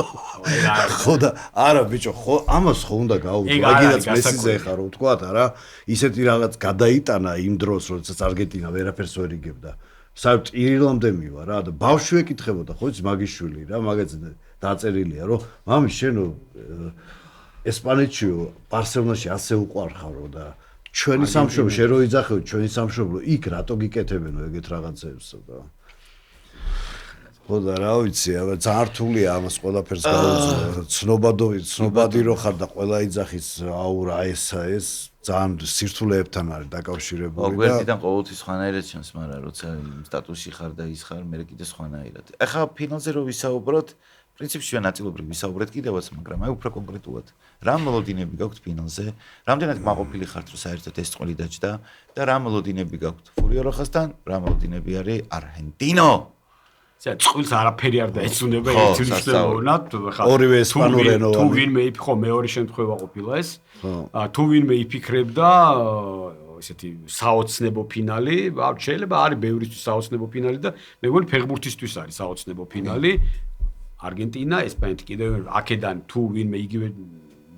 ხო და არა ბიჭო, ხო ამას ხო უნდა გაუძლო. მაგინაც მესიზე ხარ რო თქვათ, არა? ისეთი რაღაც გადაიტანა იმ დროს, როდესაც არგენტინა ვერაფერს ვერ იგებდა. საერთოდ ირილამდე მივა რა და ბავშვი ეკითხებოდა, ხო იცი, მაგიშვილი რა, მაგაც დაწერილია, რომ მამი შენო ესპანეთშიო, ბარსელონაში ასე უყვარხარო და ჩვენი სამშობლო შენ რო იძახეო, ჩვენი სამშობლო იქ რატო გიკეთებენო ეგეთ რაღაცებსო და ხო და რა ვიცი, აბა ძალიან რთულია ამას ყველაფერს გაუძლო. ცნობადი რო ხარ და ყველა იძახის, აუ რა ესა ეს ძალიან სირთულეებთან არის დაკავშირებული და გვერდიდან ყოველთვის სხვანაირად ჩანს, მაგრამ როცა სტატუსში ხარ და ის ხარ, მე კიდე სხვანაირად. ეხლა ფინალზე რო ვისაუბროთ, პრინციპში ნაწილობრივ ვისაუბრეთ კიდევაც, მაგრამ აი უფრო კონკრეტულად. რა მოლოდინები გაქვთ ფინალზე? რამდენად მაყოფილი ხართ, რომ საერთოდ ეს წყვილი დაჯდა და რა მოლოდინები გაქვთ ფურიოროხასთან? რა მოლოდინები არის არგენტინო? წყვილს არაფერი არ დაეცუნება ერთ მნიშვნელოვნად, ხა ორივე ესპანურენოვანი. თუ ვინმე ხო მეორე შემთხვევა ყოფილა ეს. თუ ვინმე იფიქრებდა ესეთი საოცნებო ფინალი, შეიძლება არის ბევრისთვის საოცნებო ფინალი და მე მგონი ფეხბურთისთვის არის საოცნებო ფინალი. არგენტინა, ესპანეთი კიდევ აქედან თუ ვინმე იგივე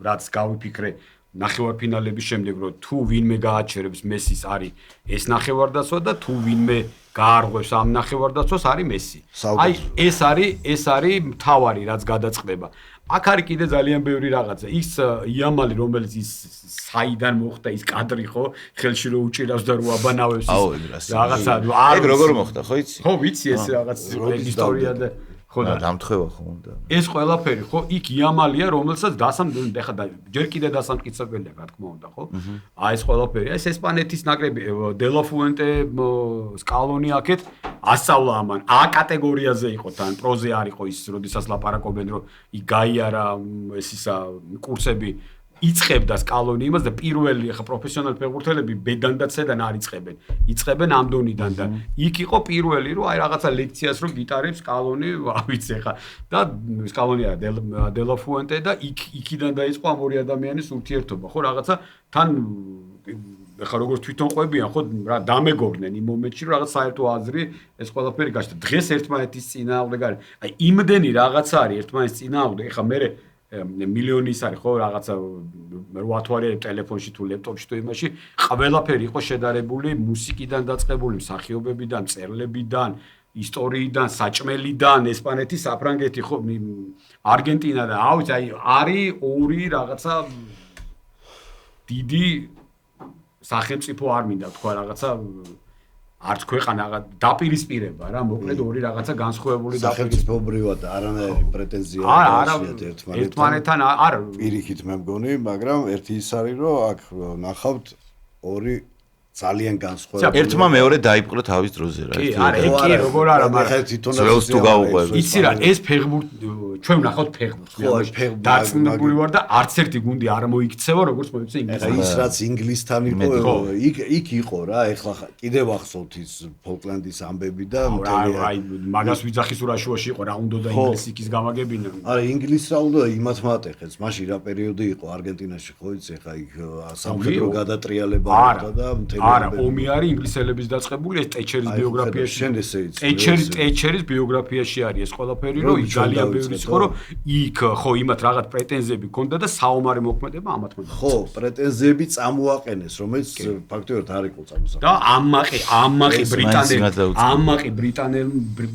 რაც გავიფიქრე ნახევარფინალების შემდეგ რომ თუ ვინმე გააჩერებს მესის არის ეს ნახევარდაცვა და თუ ვინმე გაარღვევს ამ ნახევარდაცვას არის მესი. აი ეს არის მთავარი რაც გადაწყდება. აქ არის კიდე ძალიან ბევრი რაღაცა. ის იამალი რომელიც ის საიდან მოხდა ის კადრი ხო ხელში რო უჭირავს და რო აბანავებს რაღაცა ეგ როგორ მოხდა ხო იცი? ხო ვიცი ეს რაღაც ისტორია და ხო და დამთხევა ხო უნდა. ეს ყველაფერი ხო იქ იამალია რომელსაც ეხლა ჯერ კიდე დასამტკიცებელია რა თქმა უნდა ხო? აი ეს ყველაფერი ეს ესპანეთის ნაკრები დელაფუენტე სკალონი აქეთ ასწავლა ამან A კატეგორიაზე იყო თან პროზე არ იყო ის როდესაც ლაპარაკობენ რომ იქ გაიარა ეს ისა კურსები იწყებდა სკალონი იმას და პირველი ახლა პროფესიონალი ფეხბურთელები ბედან და ცედან არ იწყებენ. იწყებენ ამ დონიდან და იქ იყო პირველი რომ აი რაღაცა ლექციას რომ გიტარებს სკალონი, ავიცი ახლა და სკალონია დელაფუენტე და იქიდან დაიწყო ამ ორი ადამიანის ურთიერთობა. ხო რაღაცა თან ახლა როგორც თვითონ ყვებიან ხო რა დამეგობრდნენ იმ მომენტში რომ რაღაც საერთო აზრი ეს ყველაფერი გაჩნდა. დღეს ერთმანეთის წინააღმდეგ არის. აი იმდენი რაღაც არის ერთმანეთის წინააღმდეგ. ახლა მე მილიონი ის არის ხო რაღაცა 8 თვარი ტელეფონში თუ ლეპტოპში თუ იმაში ყველაფერი იყო შედარებული მუსიკიდან დაწყებული მსახიობებიდან წერლებიდან ისტორიიდან საჭმელიდან ესპანეთი საფრანგეთი ხო არგენტინა და ავიც აი არის ორი რაღაცა დიდი სახელმწიფო არ მინდა თქვა რაღაცა არც ქვეყანა დაპირისპირება რა მოკლედ ორი რაღაცა განსხვავებული სახელმწიფოებრივად არანაირი პრეტენზია არ აქვს ერთმანეთთან არ პირიქით მე მგონი მაგრამ ერთი ის არის რომ აქ ნახავთ ორი ძალიან განსხვავებული ერთმა მეორე დაიპყრო თავის დროზე რა კი არა კი როგორ არა მაგრამ ძველს თუ გაუყვები იცი რა ეს ფეხბურთი ჩვენ ვნახავთ ფეხბურთს დარწმუნებული ვარ და არც ერთი გუნდი არ მოიქცევა როგორც მოიქცე ინგლისთან ის რაც ინგლისთან იყო იქ იყო რა ეხლა კიდევ ახსოვთ ის ფოლკლანდის ამბები და აი მაგას ვიძახის ურაშუაში იყო რა უნდა და ინგლისი იქის გამაგებინა არა ინგლისს რა უნდა იმათ მაატეხეს მაშინ რა პერიოდი იყო არგენტინაში ხო იცი ეხლა იქ სამხედრო გადატრიალება მოხდა და არა, ომი არის ინგლისელების დაწყებული, ეს ტეჩერის ბიოგრაფიაში. ტეჩერის ბიოგრაფიაში არის ეს ყველაფერი, რომ ძალიან ბევრი იყო რომ იქ ხო იმათ რაღაც პრეტენზიები ჰქონდა და საომარი მოქმედება ამათ მოხდა. ხო, პრეტენზიები წამოაყენეს, რომელიც ფაქტობრივად არ იყო წამოსაყენელი. და ამაყი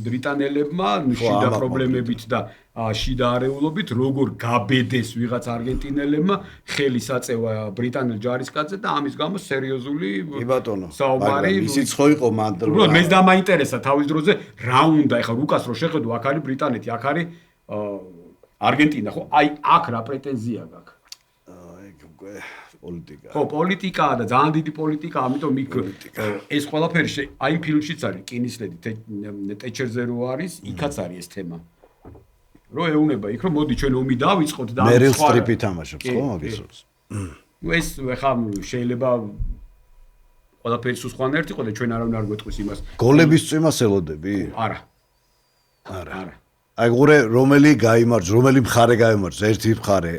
ბრიტანელებმა შიდა პრობლემებით და შიდა არეულობით როგორ გაბედეს ვიღაც არგენტინელებმა ხელი საწევა ბრიტანელ ჯარისკაცზე და ამის გამო სერიოზული კი ბატონო, საომარი ისიც ხო იყო მან დრო. უბრალოდ მეც დამაინტერესა თავის დროზე რა უნდა ეხლა რუკას რო შეხედო აქ არის ბრიტანეთი აქ არის არგენტინა ხო აი აქ რა პრეტენზია გაქვს პოლიტიკა. ხო, პოლიტიკაა და ძალიან დიდი პოლიტიკაა, ამიტომ იქ ეს ყველაფერი აი ფილმშიც არის კინისლედი ტეჩერზე რო არის, იქაც არის ეს თემა. რო ეუნება იქ რომ მოდი ჩვენ ომი დავიწყოთ და მერილ სტრიპი თამაშობს ხო მაგის როლს. ეს ხა შეიძლება ყველაფერი სულ სხვანაირად იყო და ჩვენ არავინ არ გვეტყვის იმას. გოლების წვიმას ელოდები? არა. აი ღურე რომელი გაიმარჯვა, რომელი მხარე გაიმარჯვა, ერთი მხარე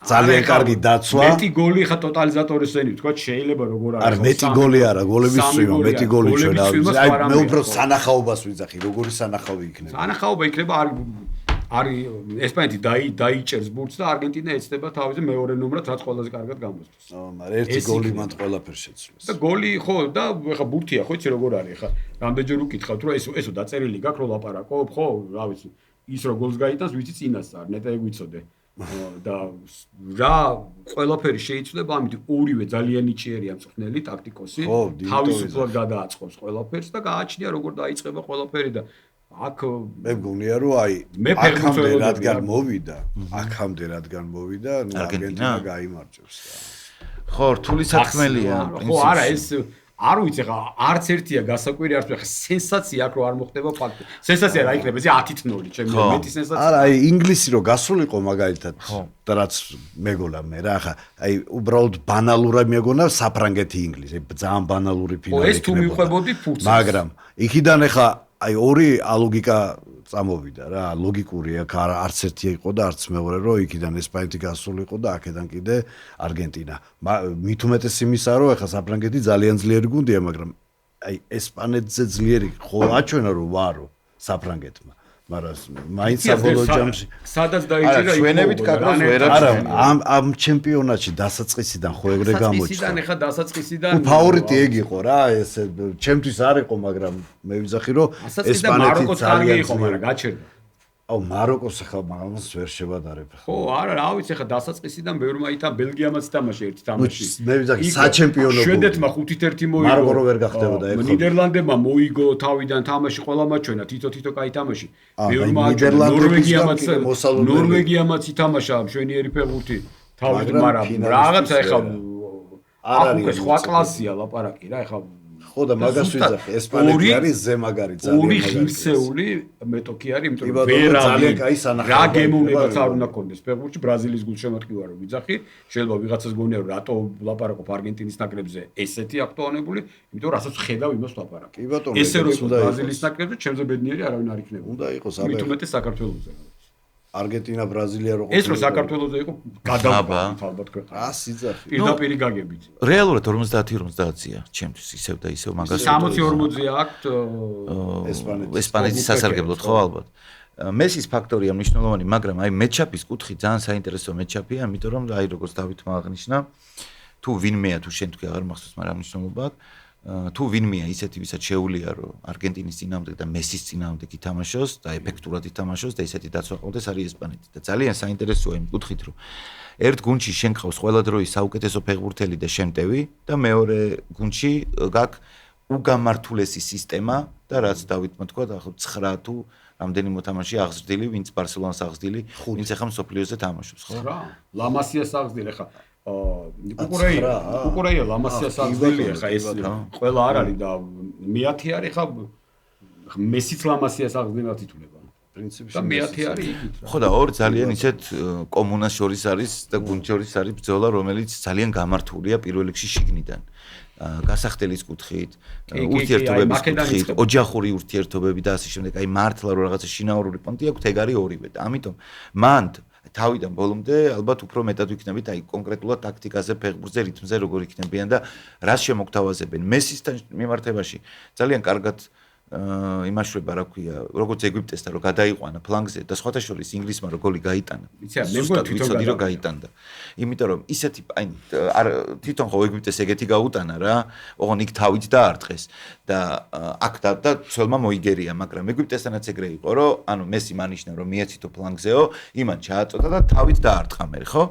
ძალიან კარგი დაცვა. მეტი გოლი ხა ტოტალიზატორის ზენი თქვა შეიძლება როგორ არის. არა მეტი გოლი არა, გოლების წვიმა, მეტი გოლი ჩვენ აი მე უფრო სანახაობას ვიძახი, როგორი სანახავი იქნება. სანახაობა იქნება არის ესპანეთი დაიჭერს ბურთს და არგენტინა ეცდება თავზე მეორე ნომრად რაც ყველაზე კარგად გამოსცეს. მაგრამ ერთი გოლი მან ყველაფერს შეცვლეს. და გოლი ხო და ეხა ბურთია ხო იცი როგორ არის ეხა რამდენჯერ უკითხავთ რომ ესო დაწერილი გაქვს რომ ლაპარაკობ ხო რა ვიცი ის რო გოლს გაიტანს ვიცი წინას არ ნეტა ეგ ვიცოდე. და რა ყველაფერი შეიცვლება ამით ორივე ძალიან ნიჭიერია მწვრთნელი ტაქტიკოსი თავისუფლად გადააწყობს ყველაფერს და გააჩნია როგორ დაიწყება ყველაფერი და აქ მე მგონია რომ აი აქამდე რადგან მოვიდა ნუ არგენტინა გაიმარჯვებს ხო რთული საქმელია ხო არა ეს არ ვიცი ხა არც ერთია გასაკვირი არც ხა სენსაცია აქ რო არ მოხდება ფაქტი სენსაცია რა იქნება ეს 10-0 ჩემი მეტი სენსაცია არა აი ინგლისი რო გასულიყო მაგალითად და რაც მეგონა მე რა ხა აი უბრალოდ ბანალურად მეგონა საფრანგეთი ინგლისი ძალიან ბანალური ფინალი ეს თუ მიყვებოდი ფურცელს მაგრამ იქიდან ხა აი ორი ალოგიკა წამოვიდა რა ლოგიკურია არც ერთი იყო და არც მეორე რომ იქიდან ესპანეთი გასულიყო და აქედან კიდე არგენტინა მით უმეტეს იმისა რომ ეხა საფრანგეთი ძალიან ძლიერი გუნდია მაგრამ აი ესპანეთზე ძლიერი ხო აჩვენა რომ ვარო საფრანგეთმა მაგრამ მაინც საბოლოო ჯამში სადაც დაიჭირა იქ ჩვენებით კაკოს ვერაფერს ამ ჩემპიონატში დასაწყისიდან ხო ეგრე გამოჩნდა დასაწყისიდან ეხა დასაწყისიდან ფავორიტი ეგ იყო რა ეს ჩემთვის არ იყო მაგრამ მე ვიზახი რომ ესპანეთი ძალიან იყო მაგრამ გაჩერდა აუ მაროკოს ახლა მაგას ვერ შევადარებ ხო არა რა ვიცი ახლა დასაწყისიდან ბევრმა ბელგიამაც ითამაშა ერთი თამაში მე ვიზახი საჩემპიონო შვედეთმა 5-1 მოიგო მაროკო რო ვერ გახდებოდა ეხლა ნიდერლანდებმა მოიგო თავიდან თამაში ყველა მაჩვენა თითო კაი თამაში ბევრმა ნორვეგიამაც ითამაშა მშვენიერი ფეხბურთი თავიდან მაგრამ რაღაცა ეხლა არ არის სხვა კლასია ლაპარაკი რა ეხლა ხო და მაგას ვიძახი ესპანეთი არის ზემაგარი ძალიან ორი ღირსეული მეტოქი არის იმიტომ რომ ძალიან კაი სანახავი რა გემოვნებაც არ უნდა კონდეს ფეხბურთში ბრაზილიის გულშემატკივარი რო ვიძახი შეიძლება ვიღაცას გონია რომ რატო ლაპარაკობ არგენტინის ნაკრებზე ესეთი აქტუალებული იმიტომ რომ რასაც ხედავ იმას ლაპარაკი კი ბატონო ესე რო იყო ბრაზილიის ნაკრებზე ჩემზე ბედნიერი არავინ არ იქნება უნდა იყოს მით უმეტეს საქართველოზე არგენტინა ბრაზილია რო ეს რო საქართველოზე იყო გადავყავით ალბათ ქვეყანა რა სიძახი პირდაპირი გაგებით რეალურად 50-50-ია ჩემთვის ისევ და ისევ მაგას 60-40-ია აქვთ ესპანეთის სასარგებლოდ ხო ალბათ მესის ფაქტორია მნიშვნელოვანი მაგრამ აი მეჩაპის კუთხით ძალიან საინტერესო მეჩაპია იმიტომ რომ აი როგორც დავითმა აღნიშნა თუ ვინმეა თუ შენ თქვი აღარ მახსოვს მაგრამ მნიშვნელობა თუ ვინმეა ისეთი ვისაც შეუულია რომ არგენტინის წინააღმდეგ და მესის წინააღმდეგ ითამაშოს და ეფექტურად ითამაშოს და ისეთი დაცვა ყოლდეს არის ესპანეთი და ძალიან საინტერესოა იმ კუთხით რომ ერთ გუნდში შენ ყავს ყველა დროის საუკეთესო ფეხბურთელი და შემტევი და მეორე გუნდში გაქვს უგამართულესი სისტემა და რაც დავითმა თქვა და 9 თუ რამდენი მოთამაშე აღზრდილი ვინც ბარსელონას აღზრდილი ვინც ახლა მსოფლიოზე თამაშობს ხო რა ლამასიას აღზრდილი ხა კუკურეია ლამასიას აღზრდილია ხა ეს ყველა არ არის და მე-10 არის ხა მესიც ლამასიას აღზრდილად ითვლება პრინციპში და მე-10 არის იქით ხო და ორი ძალიან ისეთ კომუნას შორის არის და გუნდ შორის არის ბრძოლა რომელიც ძალიან გამართულია პირველ რიგში შიგნიდან გასახდელის კუთხით, ურთიერთობების კუთხით, ოჯახური ურთიერთობები და ასე შემდეგ, აი მართლა რომ რაღაცა შინაურული პონტი აქვს, ეგ არის ორივე და ამიტომ მან თავიდან ბოლომდე ალბათ უფრო მეტად ვიქნებით აი კონკრეტულად ტაქტიკაზე, ფეხბურთზე, რიტმზე როგორ იქნებიან და რას შემოგთავაზებენ. მესისთან მიმართებაში ძალიან კარგად იმაშრება, რა ქვია, როგორც ეგვიპტესთან რომ გადაიყვანა ფლანგზე და სხვათა შორის ინგლისმა რო გოლი გაიტანა. ზუსტად ვიცოდი რომ გაიტანდა. იმიტომ რომ ისეთი აი თვითონ ხო ეგვიპტეს ეგეთი გაუტანა რა, ოღონ იქ თავით დაარტყეს და აქ და ცელმა მოიგერია, მაგრამ ეგვიპტესთანაც ეგრე იყო, რომ ანუ მესი მანიშნა რომ მიეცითო ფლანგზეო, იმან ჩააწოდა და თავით დაარტყა მე, ხო?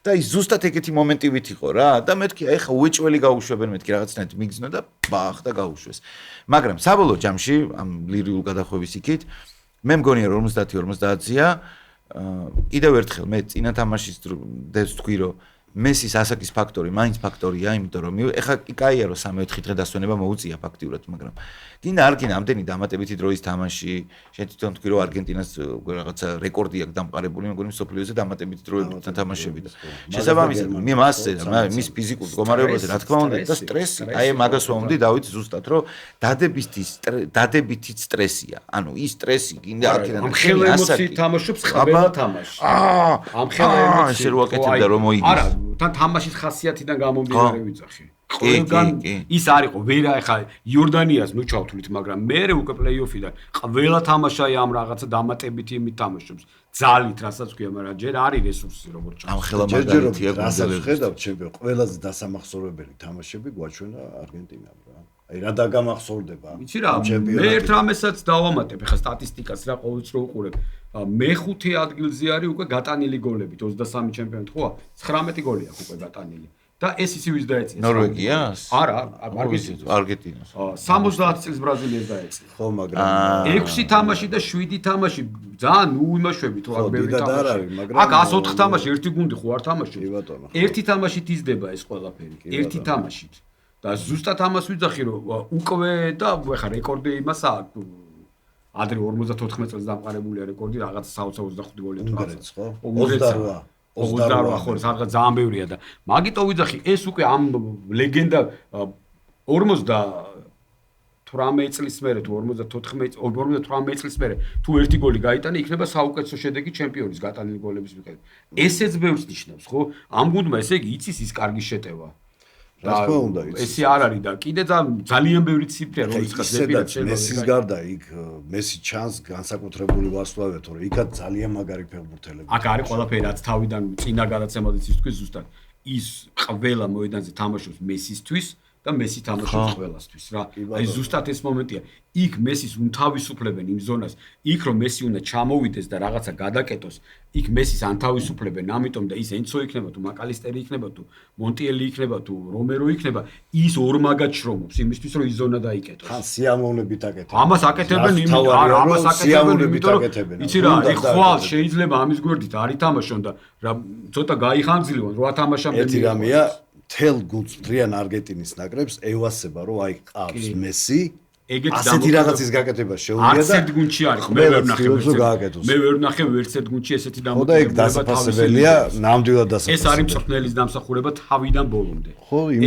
და ის ზუსტად ეგეთი მომენტივით იყო რა და მეთქი აი ხა უეჭველი გაუშვებენ მეთქი რაღაცნაირად მიგზნო და ბახ და გაუშვეს. მაგრამ საბოლოო ჯამში ამ ლირიულ გადახვევის იქით მე მგონია რომ 50-50-ია კიდევ ერთხელ მე წინა თამაშის დევს თქვი რომ მესის ასაკის ფაქტორი მაინც ფაქტორია იმიტომ რომ ეხა კაია რომ 3-4 დღე დასვენება მოუწია ფაქტიურად მაგრამ გინდა არ გინდა ამდენი დამატებითი დროის თამაში შენ თვითონ თქვი რომ არგენტინას რაღაცა რეკორდი აქვს დამყარებული მეგონი მსოფლიოზე დამატებითი დროებთან თამაშები და შესაბამისად მე მასზე მის ფიზიკურ მდგომარეობაზე რა თქმა უნდა და სტრესი აი მაგას ვამბობდი დავით ზუსტად რომ დადებითი სტრესია ანუ ის სტრესი გინდა აქედან ამ ხელ ემოციით თამაშობს ყველა თამაში ამ ხელ ემოციით ესე რო აკეთებდა რომ მოიგოს არა თან თამაშის ხასიათიდან გამომდინარე ვიძახი ყველგან ის არისო ვერა ეხა იორდანიას ნუ ჩავთვლით მაგრამ მე უკვე პლეიოფიდან ყველა თამაშაი ამ რაღაცა დამატებითი იმით თამაშობს ძალით რასაც ქვია მაგრამ ჯერ არის რესურსი როგორც ჩავთვლით ამ ხელა მაგალითია რასაც ხედავთ ჩემპიონ ყველაზე დასამახსოვრებელი თამაშები გვაჩვენა არგენტინამ რა აი რა დაგამახსოვრდება იცი რა მე ერთ რამესაც დავამატებ ეხა სტატისტიკას რა ყოველდღე უყურებ მეხუთე ადგილზე არის უკვე გატანილი გოლებით 23 ჩემპიონატ ხო 19 გოლი აქვს უკვე გატანილი და ეს ისი ვის დაეწია ნორვეგიას არა არგენტინას 70 წელს ბრაზილიას დაეწია ხო მაგრამ 6 თამაში და 7 თამაში ძალიან უიმაშვები თუ არ ბევრი თამაში აქ 104 თამაში ერთი გუნდი ხო არ თამაშობს ერთი თამაშით იზრდება ეს ყველაფერი ერთი თამაშით და ზუსტად ამას ვიძახი რომ უკვე და ეხა რეკორდი იმას აქვს ადრე 54 წელს დამყარებულია რეკორდი რაღაც 25 გოლი თუ რაღაც ხო 28 ხო რაღაც ძალიან ბევრია და მაგიტო ვიძახი ეს უკვე ამ ლეგენდა 58 წლის მერე თუ 58 წლის მერე თუ ერთი გოლი გაიტანა იქნება საუკეთესო შედეგი ჩემპიონის გატანილი გოლების მიხედვით ესეც ბევრს ნიშნავს ხო ამ გუნდმა ესე იგი იცის ის კარგი შეტევა რა თქმა უნდა ესე არ არის და კიდე ძალიან ბევრი ციფრია რომელიც ხაზებია მესის გარდა იქ მესი ჩანს განსაკუთრებული ვარსკვლავია თორე იქაც ძალიან მაგარი ფეხბურთელები აქ არის ყველაფერი რაც თავიდან წინა გადაცემადაც ის თქვი ზუსტად ის ყველა მოედანზე თამაშობს მესისთვის და მესი თამაშობს ყველასთვის რა აი ზუსტად ეს მომენტია იქ მესის უნთავისუფლებენ იმ ზონას იქ რომ მესი უნდა ჩამოვიდეს და რაღაცა გადაკეტოს იქ მესის ანთავისუფლებენ ამიტომ და ის ენცო იქნება თუ მაკალისტერი იქნება თუ მონტიელი იქნება თუ რომერო იქნება ის ორმაგად შრომობს იმისთვის რომ ის ზონა დაიკეტოს ხან სიამოვნებით აკეთებენ ამას აკეთებენ ამას აკეთებენ იმიტომ რომ იცი რა იქ ხვალ შეიძლება ამის გვერდით არ ითამაშონ და რა ცოტა გაიხანგრძლივონ რო ათამაშამდე ერთი რამეა თელ გუნდს მთლიან არგენტინის ნაკრებს ევასება რომ აი ყავს მესი ასეთი რაღაცის გაკეთება შეუძლია და არც ერთ გუნდში არის მე ვერ ნახე ვერც ერთ გუნდში ესეთი დამოკიდებულება და ეგ დასაფასებელია ნამდვილად დასაფასებელი ეს არის მწვრთნელის დამსახურება თავიდან ბოლომდე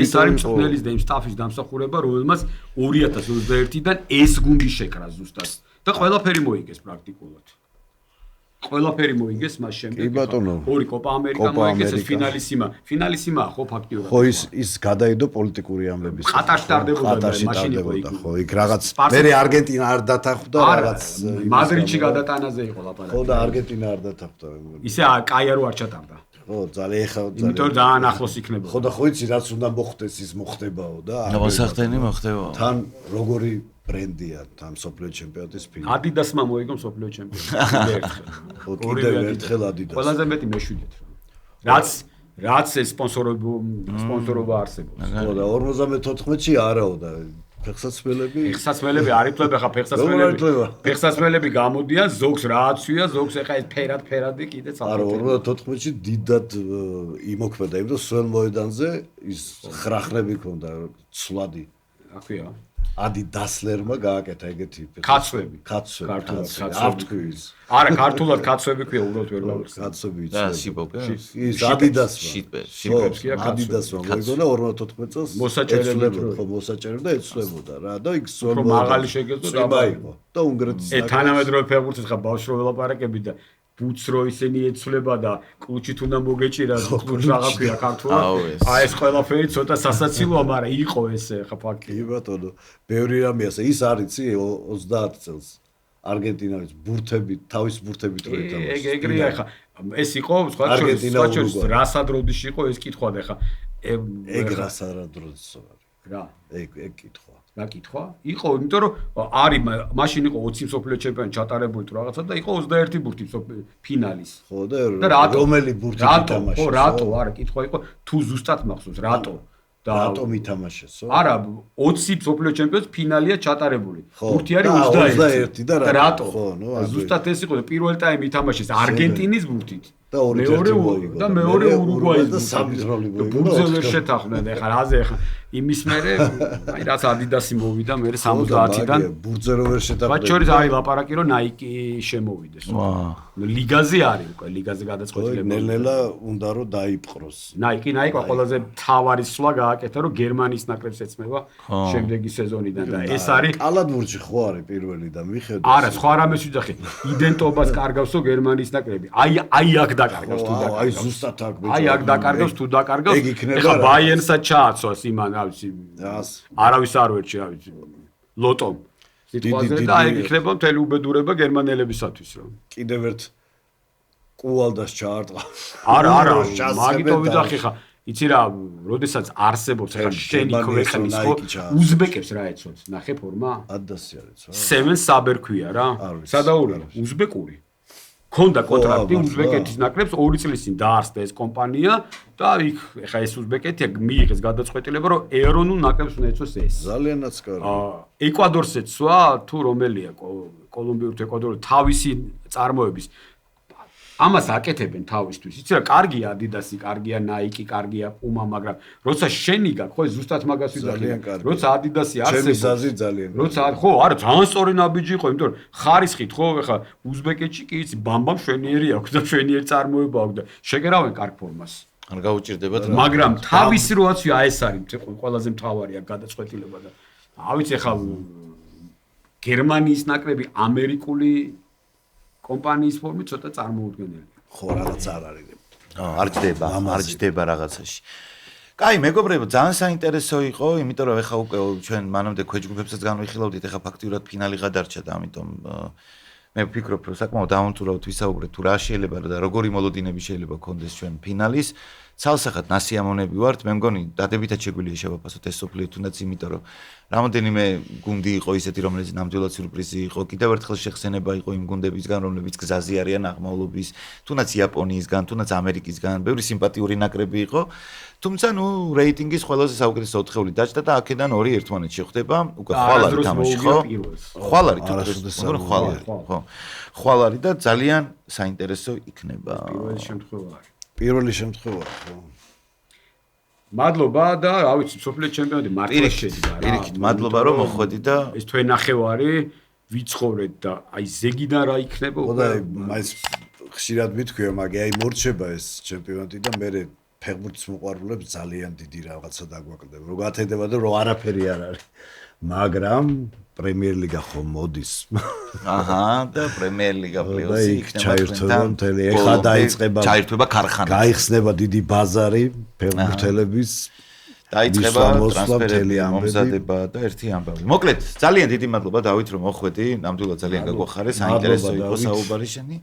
ეს არის მწვრთნელის და იმ სტაფის დამსახურება რომელმაც 2021-დან ეს გუნდი შეკრა ზუსტად და ყველაფერი მოიგეს პრაქტიკულად ყველაფერი მოიგეს მას შემდეგ ორი კოპა ამერიკა მოიგეს ეს ფინალისიმა ხო ფაქტიურად ხო ის გადაიდო პოლიტიკური ამბების ყატარში ტარდებოდა მაშინ ხო იქ რაღაც მე არგენტინა არ დათანხმდა რაღაც მადრიდში გადატანაზე იყო ლაპარაკი ხო და არგენტინა არ დათანხმდა ისე კაია რო არ ჩატარდა ხო ძალიან ეხა იმიტომ ძალიან ახლოს იქნება ხო და ხო იცი რაც უნდა მოხდეს ის მოხდებაო და მოსახდენი მოხდებაო თან როგორი ბრენდია თან სოფლიო ჩემპიონატის ფინალი. ადიდასმა მოიგო სოფლიო ჩემპიონატი. კიდევ ერთხელ ადიდას. ყველაზე მეტი მეშვიდეთ. რაც სპონსორობა არსებობს. ხო და 54-ში არაო და ფეხსაცმელები არ იფლებ ახლა ფეხსაცმელები გამოდიან ზოგს რააცვია ზოგს ახლა ეს ფერადი კიდე არა 54-ში დიდად იმოქმედა იმიტომ სველ მოედანზე ის ხრახრები ქონდა ცვლადი აქვია ადიდასლერმა გააკეთა ეგეთი კაცვები ქართულად არა ქართულად კაცვები ქვია უბრალოდ ვერ გავიხსენე კაცვები და სიპოპე ის ადიდასმა შიპებს კი ადიდასმა მოიგონა 54 წელს მოსაჭერებდა და ეცვლებოდა რა და იქ რომ მაღალი შეგეძლო და იყო და უნგრეთის თანამედროვე ფეხბურთის ხა ბავშვი ველაპარაკები და ბუთს რო ისინი ეცვლება და კლუჩით უნდა მოგეჭირა კლუჩ რაღაც ქვია ქართულად აი ეს ყველაფერი ცოტა სასაცილოა მაგრამ იყო ესე ხა ფაქტი კი ბატონო ბევრი რამე ასე ის არიცი 30 წელს არგენტინალის ბურთებით თავის ბურთებით რო ეთამაშეს ეგრეა ხა ეს იყო სხვა შორის რასად როდიში იყო ეს კითხვა და ხა ეგ რასად როდიში რა ეგ კითხვა რა კითხვა? იყო, იმიტომ რომ არის მაშინ იყო 20 მსოფლიო ჩემპიონატი ჩატარებული თუ რაღაცა და იყო 21 ბურთი ფინალის. ხო და რომელი ბურთი ითამაშეს? ხო, რატო? არა, კითხვა იყო თუ ზუსტად მახსოვს, რატო? და რატომ ითამაშესო? არა, 20 მსოფლიო ჩემპიონატს ფინალია ჩატარებული. ბურთი არის 21 და რატო? ხო, ნუ ზუსტად ეს იყო და პირველ ტაიმი ითამაშეს არგენტინის ბურთით. და მეორე ურუგვაის და სამი დროლი მოიგო. ბურთზე ვერ შეთანხმდნენ ეხლა რაზე ეხლა იმის მერე აი რაც ადიდასი მოვიდა მერე 70-დან ბურთზე რო ვერ შეთანხმდნენ. მათ შორის არის ლაპარაკი რომ ნაიკი შემოვიდეს. ლიგაზე არის უკვე ლიგაზე გადაწყვეტილება. ნელ-ნელა უნდა რომ დაიპყროს. ნაიკი ყველაზე მთავარი სვლა გააკეთა რომ გერმანიის ნაკრებს ეცმება შემდეგი სეზონიდან და ეს არის კალათბურთში ხო არის პირველი და მიხედავს. არა სხვა რამეს ვიძახი იდენტობას კარგავსო გერმანიის ნაკრები. აი აქ დაკარგავს თუ დაკარგავს. აი ზუსტად აქ აი აქ დაკარგავს თუ დაკარგავს. ეხლა ბაიერნსაც ჩააცვას იმან რა ვიცი. არავის არ ვერჩი რა ვიცი. ლოტომ. სიტყვაზე და აი იქნება მთელი უბედურება გერმანელებისათვის რა. კიდევ ერთ კუალდას ჩაარტყა. არა, მაგითო ვიძახი ხა. იცი რა, როდესაც არსებობს ხა შენი ქვეყნის ხო უზბეკებს რა ეცვათ. ნახე ფორმა? ადასი არის რა. Seven Saber ქვია რა. სადაურია? უზბეკური. ქონდა კონტრაქტი უზბეკეთის ნაკრებს 2 წლის წინ დაარსდა ეს კომპანია და იქ ეხა ეს უზბეკეთი მიიღეს გადაწყვეტილება რომ ეროვნულ ნაკრებს უნდა ეცვას ეს. ძალიანაც კარგი. ეკვადორს ეცვა თუ რომელია კოლუმბიური თუ ეკვადორი თავისი წარმოების ამას აკეთებენ თავისთვის. იცი რა, კარგია Adidas-ი, კარგია Nike-ი, კარგია Puma, მაგრამ როცა შენი გაქვს, ხო ზუსტად მაგას ვიძახი. როცა Adidas-ი არსებობს. ჩემი ზაზი ძალიან. როცა ხო, არა, ძალიან სწორი ნაბიჯი იყო, იმიტომ რომ ხარისხით ხო, ეხა უზბეკეთში კი იცი, ბამბამ შვენიერი აქვს და შვენიერი წარმოება აქვს და შეგერავენ კარგ ფორმას. არ გაუჭირდებათ. მაგრამ თავისი როაცია ეს არის ყველაზე მთავარია გადაწყვეტილება და ავიც ეხა გერმანიის ნაკრები ამერიკული კომპანიის ფორმით ცოტა წარმოუდგენელია. ხო, რაღაც არ არის. არ ჯდება რაღაცაში. კაი, მეგობრებო, ძალიან საინტერესო იყო, იმიტომ რომ ეხა უკვე ჩვენ მანამდე ქვეჯგუფებსაც განვიხილავდით, ეხა ფაქტიურად ფინალი გადარჩა და ამიტომ მე ვფიქრობ, რომ საკმაოდ დაუნტურავთ ვისაუბრეთ თუ რა შეიძლება და როგორი მოლოდინები შეიძლება გქონდეს ჩვენ ფინალის. ცალსახად ნასიამოვნები ვართ, მე მგონი დადებითად შეგვიძლია შევაფასოთ ეს სოფლიო თუნდაც იმიტომ რომ რამოდენიმე გუნდი იყო ისეთი რომელიც ნამდვილად სიურპრიზი იყო, კიდევ ერთხელ შეხსენება იყო იმ გუნდებისგან რომლებიც გზაზე არიან აღმავლობის, თუნდაც იაპონიისგან, თუნდაც ამერიკისგან, ბევრი სიმპათიური ნაკრები იყო. თუმცა ნუ რეიტინგის ყველაზე საუკეთესო 4-ეული დაჭდა და აქედან 2 ერთმანეთში ხვდება, უკვე ხვალ არის თამაში, ხო? ხვალ არის თუნდაც, ხვალ არის, ხო. ხვალ არის და ძალიან საინტერესო იქნება. პირველი შემთხვევა ხო. მადლობა და რა ვიცი, სოფლიო ჩემპიონატი მარტო შედგა რა. პირიქით, მადლობა რომ მოხვედი და ეს თქვენ ნახევარი ვიცხოვრეთ და აი ზეგიდან რა იქნება? ხო და აი ხშირად მithქვია, მაგრამ აი მორჩება ეს ჩემპიონატი და მე ფეხბურთის მოყვარულებს ძალიან დიდი რაღაცა დაგვაკლდება. რო გათენდება და რო არაფერი არ არის. მაგრამ პრემიერ ლიგა ხომ მოდის. აჰა, და პრემიერ ლიგა პლეიოფი იქნება. ჩაირთვება მთელი, ეხლა დაიწყება. ჩაირთვება ქარხანა. გაიხსნება დიდი ბაზარი ფეხბურთელების. დაიწყება ტრანსფერები, მომზადება და ერთი ამბავი. მოკლედ, ძალიან დიდი მადლობა დავით რომ მოხვედი. ნამდვილად ძალიან გაგვახარეს, საინტერესო იყო საუბარი შენი.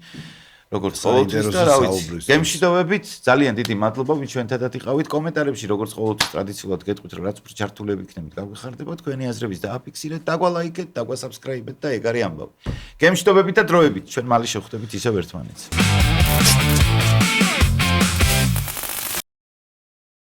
როგორც ყოველთვის და რა ვიცი, გემშვიდობებით ძალიან დიდი მადლობა ვინც ჩვენთანაც იყავით. კომენტარებში როგორც ყოველთვის ტრადიციულად გეტყვით რომ რაც უფრო ჩართულები იქნებით, გაგვიხარდება თქვენი აზრების დააფიქსირეთ, დაგვალაიკეთ, დაგვასაბსკრაიბეთ და ეგ არის ამბავი. გემშვიდობებით და დროებით ჩვენ მალე შევხვდებით ისევ ერთმანეთს.